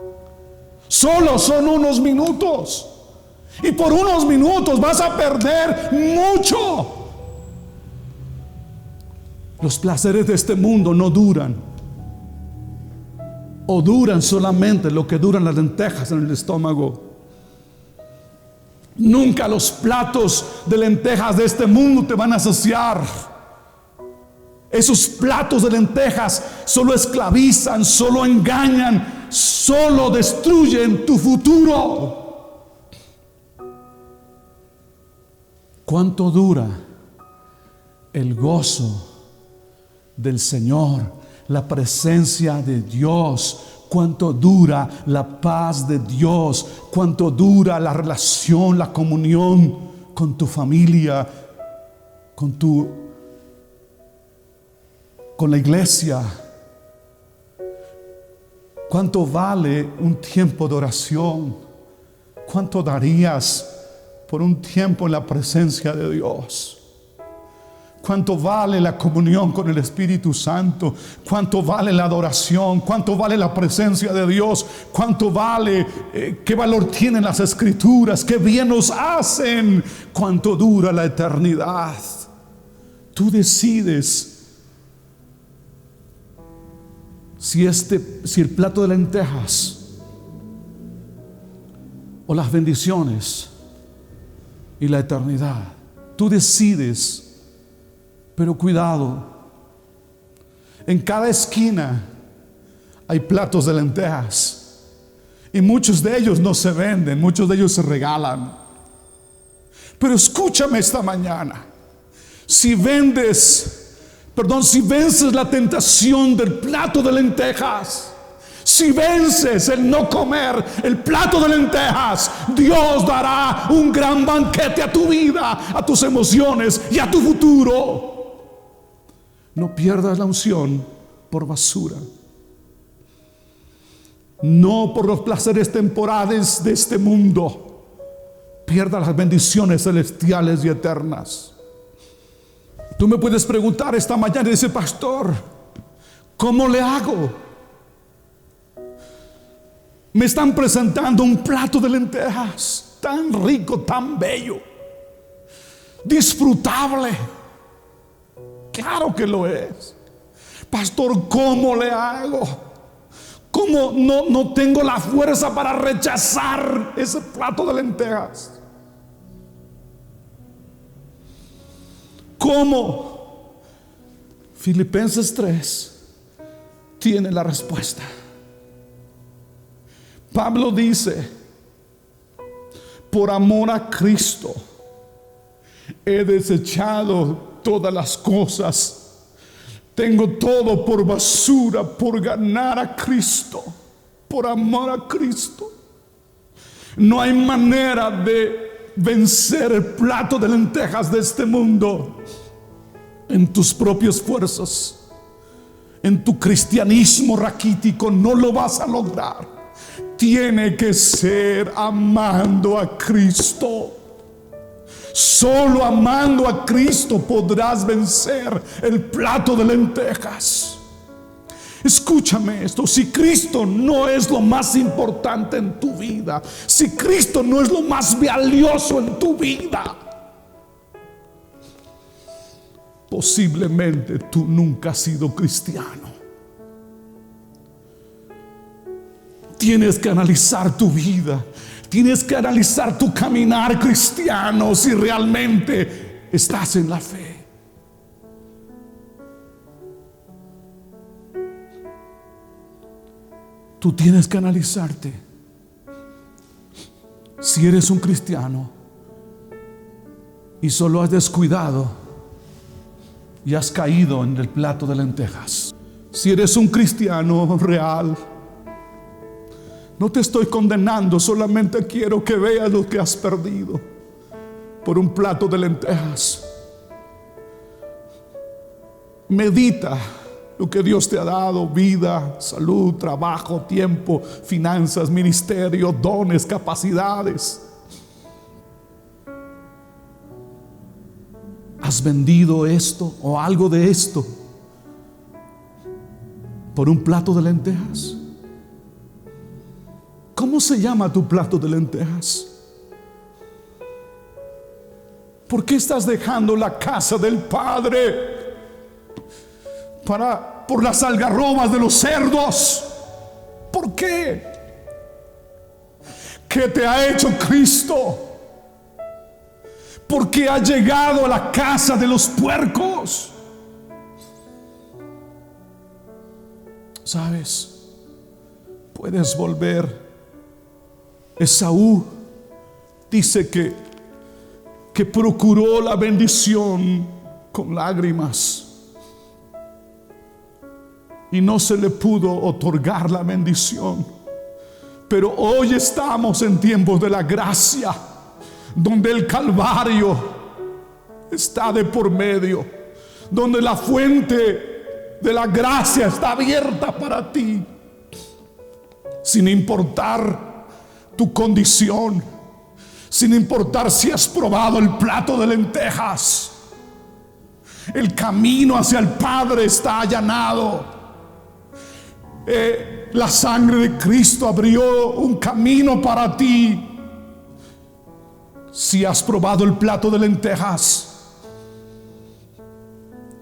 Solo son unos minutos, y por unos minutos vas a perder mucho. Los placeres de este mundo no duran, o duran solamente lo que duran las lentejas en el estómago. Nunca los platos de lentejas de este mundo te van a saciar. Esos platos de lentejas solo esclavizan, solo engañan, solo destruyen tu futuro. ¿Cuánto dura el gozo del Señor, la presencia de Dios? ¿Cuánto dura la paz de Dios? ¿Cuánto dura la relación, la comunión con tu familia, con la iglesia? ¿Cuánto vale un tiempo de oración? ¿Cuánto darías por un tiempo en la presencia de Dios? ¿Cuánto vale la comunión con el Espíritu Santo? ¿Cuánto vale la adoración? ¿Cuánto vale la presencia de Dios? ¿Cuánto vale? ¿Qué valor tienen las Escrituras? ¿Qué bien nos hacen? ¿Cuánto dura la eternidad? Tú decides si el plato de lentejas o las bendiciones y la eternidad. Tú decides. Pero cuidado, en cada esquina hay platos de lentejas, y muchos de ellos no se venden, muchos de ellos se regalan. Pero escúchame esta mañana: si vences la tentación del plato de lentejas, si vences el no comer el plato de lentejas, Dios dará un gran banquete a tu vida, a tus emociones y a tu futuro. No pierdas la unción por basura. No por los placeres temporales de este mundo. Pierda las bendiciones celestiales y eternas. Tú me puedes preguntar esta mañana y decir: pastor, ¿cómo le hago? Me están presentando un plato de lentejas tan rico, tan bello, disfrutable. Claro que lo es. Pastor, ¿cómo le hago? ¿Cómo no tengo la fuerza para rechazar ese plato de lentejas? ¿Cómo? Filipenses 3 tiene la respuesta. Pablo dice: por amor a Cristo he desechado todas las cosas. Tengo todo por basura por ganar a Cristo, por amar a Cristo. No hay manera de vencer el plato de lentejas de este mundo en tus propios esfuerzos, en tu cristianismo raquítico. No lo vas a lograr. Tiene que ser amando a Cristo. Solo amando a Cristo podrás vencer el plato de lentejas. Escúchame esto: si Cristo no es lo más importante en tu vida, si Cristo no es lo más valioso en tu vida, posiblemente tú nunca has sido cristiano. Tienes que analizar tu vida. Tienes que analizar tu caminar cristiano, si realmente estás en la fe. Tú tienes que analizarte. Si eres un cristiano y solo has descuidado y has caído en el plato de lentejas. Si eres un cristiano real, no te estoy condenando, solamente quiero que veas lo que has perdido por un plato de lentejas. Medita lo que Dios te ha dado: vida, salud, trabajo, tiempo, finanzas, ministerio, dones, capacidades. ¿Has vendido esto o algo de esto por un plato de lentejas? ¿Cómo se llama tu plato de lentejas? ¿Por qué estás dejando la casa del Padre por las algarrobas de los cerdos? ¿Por qué? ¿Qué te ha hecho Cristo? ¿Por qué has llegado a la casa de los puercos? ¿Sabes? Puedes volver. Esaú dice que procuró la bendición con lágrimas y no se le pudo otorgar la bendición. Pero hoy estamos en tiempos de la gracia, donde el Calvario está de por medio, donde la fuente de la gracia está abierta para ti, sin importar tu condición, sin importar si has probado el plato de lentejas. El camino hacia el Padre está allanado. La sangre de Cristo abrió un camino para ti. Si has probado el plato de lentejas,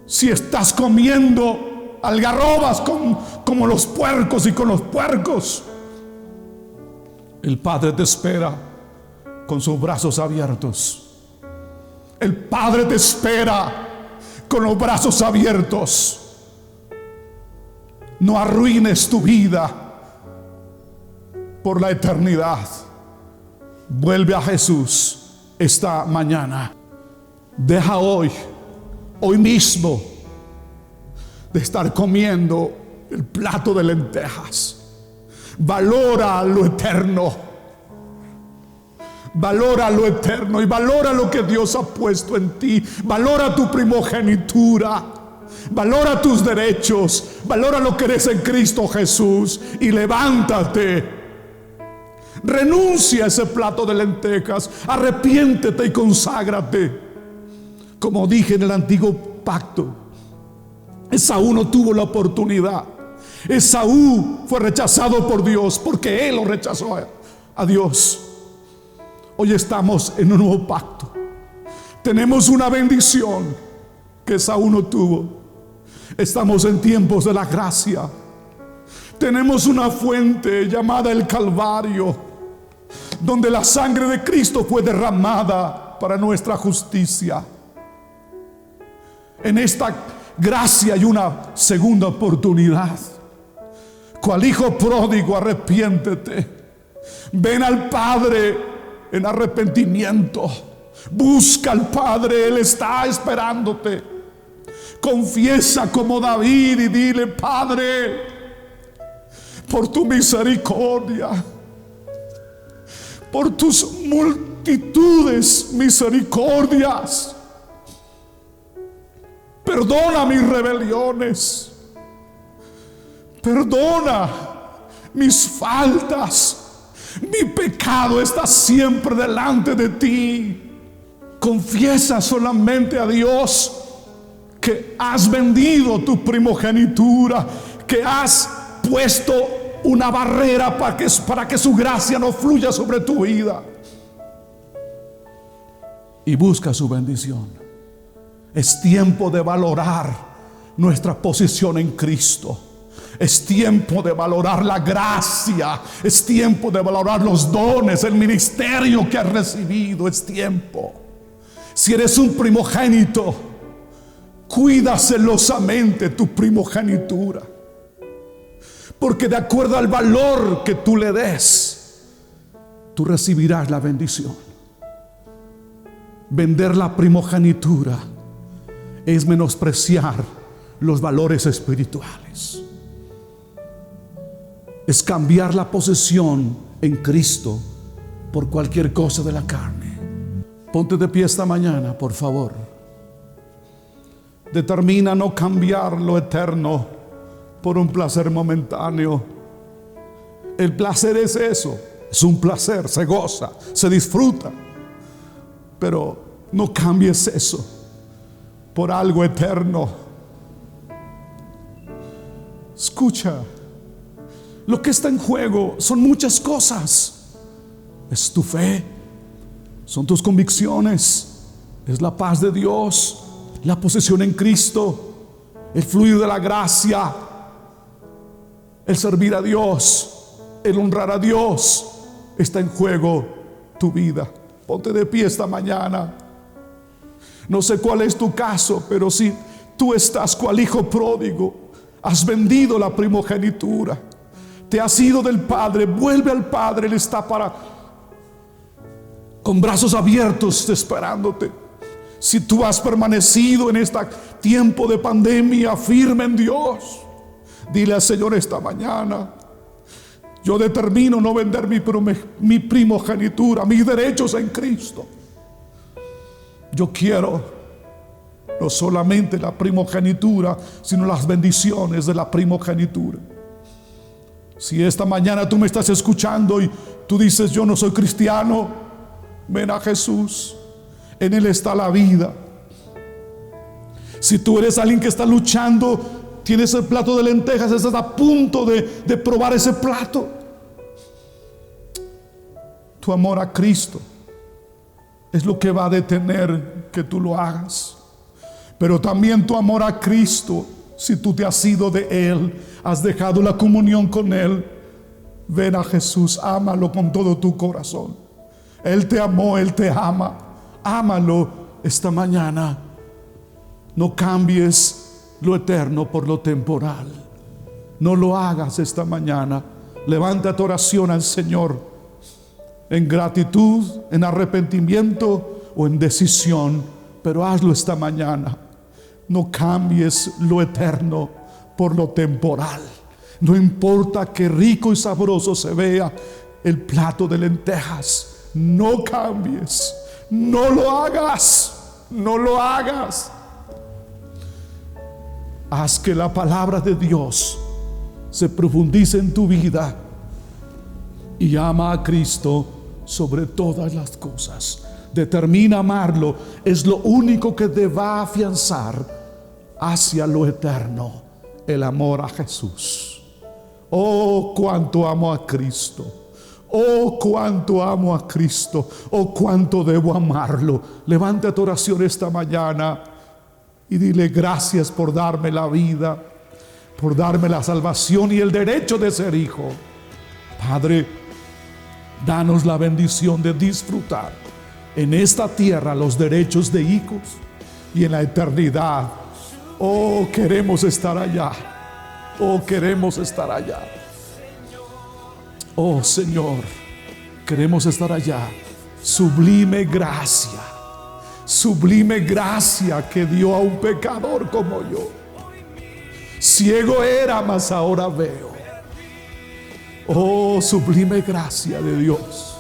si estás comiendo algarrobas como los puercos y con los puercos, el Padre te espera con sus brazos abiertos. El Padre te espera con los brazos abiertos. No arruines tu vida por la eternidad. Vuelve a Jesús esta mañana. Deja hoy mismo, de estar comiendo el plato de lentejas. Valora lo eterno. Valora lo eterno y valora lo que Dios ha puesto en ti. Valora tu primogenitura. Valora tus derechos. Valora lo que eres en Cristo Jesús. Y levántate. Renuncia a ese plato de lentejas. Arrepiéntete y conságrate. Como dije en el antiguo pacto, Esaú no tuvo la oportunidad. Esaú fue rechazado por Dios porque él lo rechazó a Dios. Hoy estamos en un nuevo pacto. Tenemos una bendición que Esaú no tuvo. Estamos en tiempos de la gracia. Tenemos una fuente llamada el Calvario, donde la sangre de Cristo fue derramada para nuestra justicia. En esta gracia hay una segunda oportunidad. Cual hijo pródigo, arrepiéntete. Ven al Padre en arrepentimiento. Busca al Padre, Él está esperándote. Confiesa como David y dile: Padre, por tu misericordia, por tus multitudes misericordias. Perdona mis rebeliones. Perdona mis faltas. Mi pecado está siempre delante de ti. Confiesa solamente a Dios que has vendido tu primogenitura, que has puesto una barrera para que su gracia no fluya sobre tu vida. Y busca su bendición. Es tiempo de valorar nuestra posición en Cristo. Es tiempo de valorar la gracia. Es tiempo de valorar los dones, el ministerio que has recibido. Es tiempo. Si eres un primogénito, cuida celosamente tu primogenitura, porque de acuerdo al valor que tú le des, tú recibirás la bendición. Vender la primogenitura es menospreciar los valores espirituales. Es cambiar la posesión en Cristo por cualquier cosa de la carne. Ponte de pie esta mañana, por favor. Determina no cambiar lo eterno por un placer momentáneo. El placer es eso, es un placer, se goza, se disfruta. Pero no cambies eso por algo eterno. Escucha, lo que está en juego son muchas cosas. Es tu fe, son tus convicciones, es la paz de Dios, la posesión en Cristo, el fluir de la gracia, el servir a Dios, el honrar a Dios. Está en juego tu vida. Ponte de pie esta mañana. No sé cuál es tu caso, pero si tú estás cual hijo pródigo, has vendido la primogenitura, te has ido del Padre, vuelve al Padre. Él está con brazos abiertos esperándote. Si tú has permanecido en este tiempo de pandemia firme en Dios, dile al Señor esta mañana: yo determino no vender mi primogenitura, mis derechos en Cristo. Yo quiero no solamente la primogenitura, sino las bendiciones de la primogenitura. Si esta mañana tú me estás escuchando y tú dices: yo no soy cristiano, ven a Jesús. En Él está la vida. Si tú eres alguien que está luchando, tienes el plato de lentejas, estás a punto de probar ese plato, tu amor a Cristo es lo que va a detener que tú lo hagas. Pero también tu amor a Cristo, si tú te has ido de Él, has dejado la comunión con Él, ven a Jesús, ámalo con todo tu corazón. Él te amó, Él te ama. Ámalo esta mañana. No cambies lo eterno por lo temporal. No lo hagas esta mañana. Levanta tu oración al Señor en gratitud, en arrepentimiento o en decisión, pero hazlo esta mañana. No cambies lo eterno por lo temporal. No importa que rico y sabroso se vea el plato de lentejas, no cambies, no lo hagas, no lo hagas. Haz que la palabra de Dios se profundice en tu vida y ama a Cristo sobre todas las cosas. Determina amarlo. Es lo único que te va a afianzar hacia lo eterno, el amor a Jesús. Oh, cuánto amo a Cristo. Oh, cuánto amo a Cristo. Oh, cuánto debo amarlo. Levanta tu oración esta mañana y dile: gracias por darme la vida, por darme la salvación y el derecho de ser hijo. Padre, danos la bendición de disfrutar en esta tierra los derechos de hijos y en la eternidad. Oh, queremos estar allá. Oh, queremos estar allá. Oh, Señor, queremos estar allá. Sublime gracia que dio a un pecador como yo. Ciego era, mas ahora veo. Oh, sublime gracia de Dios.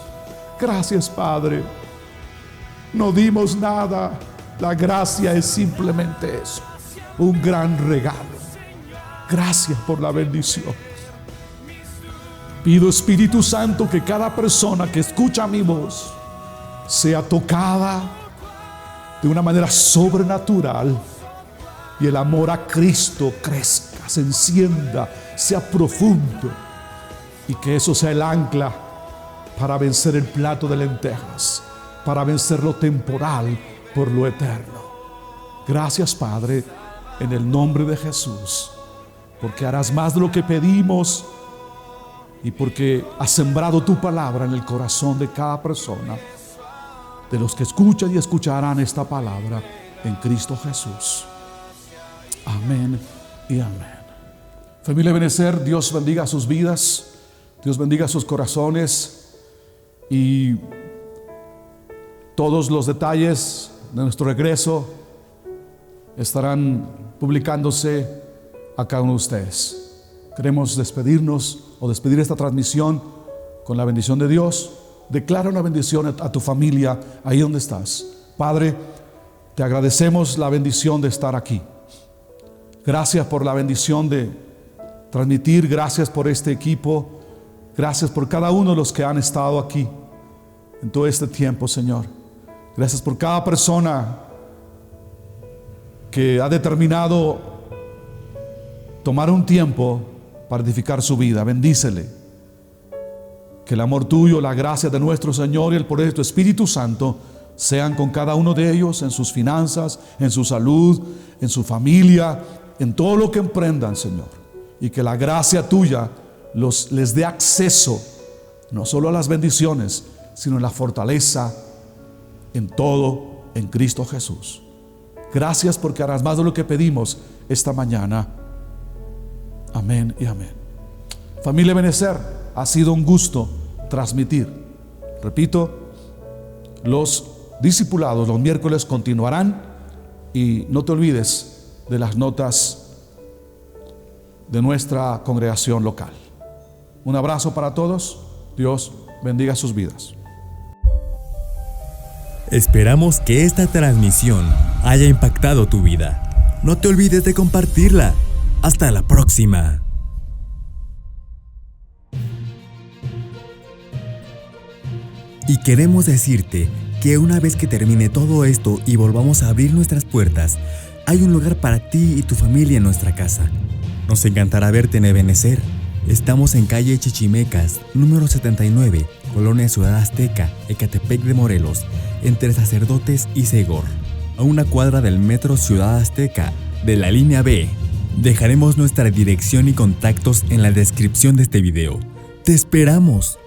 Gracias, Padre. no dimos nada. La gracia es simplemente eso, un gran regalo. Gracias por la bendición. Pido, Espíritu Santo, que cada persona que escucha mi voz sea tocada de una manera sobrenatural y el amor a Cristo crezca, se encienda, sea profundo, y que eso sea el ancla para vencer el plato de lentejas, para vencer lo temporal por lo eterno. Gracias, Padre, en el nombre de Jesús, porque harás más de lo que pedimos y porque has sembrado tu palabra en el corazón de cada persona, de los que escuchan y escucharán esta palabra en Cristo Jesús. Amén y amén. Familia Ebenecer, Dios bendiga sus vidas, Dios bendiga sus corazones, y todos los detalles de nuestro regreso estarán publicándose a cada uno de ustedes. Queremos despedirnos o despedir esta transmisión con la bendición de Dios. Declara una bendición a tu familia ahí donde estás. Padre, te agradecemos la bendición de estar aquí. Gracias por la bendición de transmitir. Gracias por este equipo. Gracias por cada uno de los que han estado aquí en todo este tiempo, Señor. Gracias por cada persona que ha determinado tomar un tiempo para edificar su vida. Bendícele. Que el amor tuyo, la gracia de nuestro Señor y el poder de tu Espíritu Santo sean con cada uno de ellos, en sus finanzas, en su salud, en su familia, en todo lo que emprendan, Señor. Y que la gracia tuya les dé acceso no solo a las bendiciones, sino a la fortaleza en todo en Cristo Jesús. Gracias porque harás más de lo que pedimos esta mañana. Amén y amén. Familia Ebenecer, ha sido un gusto transmitir. Repito, los discipulados los miércoles continuarán, y no te olvides de las notas de nuestra congregación local. Un abrazo para todos. Dios bendiga sus vidas.
Esperamos que esta transmisión haya impactado tu vida. No te olvides de compartirla. Hasta la próxima. Y queremos decirte que una vez que termine todo esto y volvamos a abrir nuestras puertas, hay un lugar para ti y tu familia en nuestra casa. Nos encantará verte en Ebenecer. Estamos en calle Chichimecas, número 79, Colonia Ciudad Azteca, Ecatepec de Morelos, entre Sacerdotes y Segor, a una cuadra del metro Ciudad Azteca de la línea B. Dejaremos nuestra dirección y contactos en la descripción de este video. ¡Te esperamos!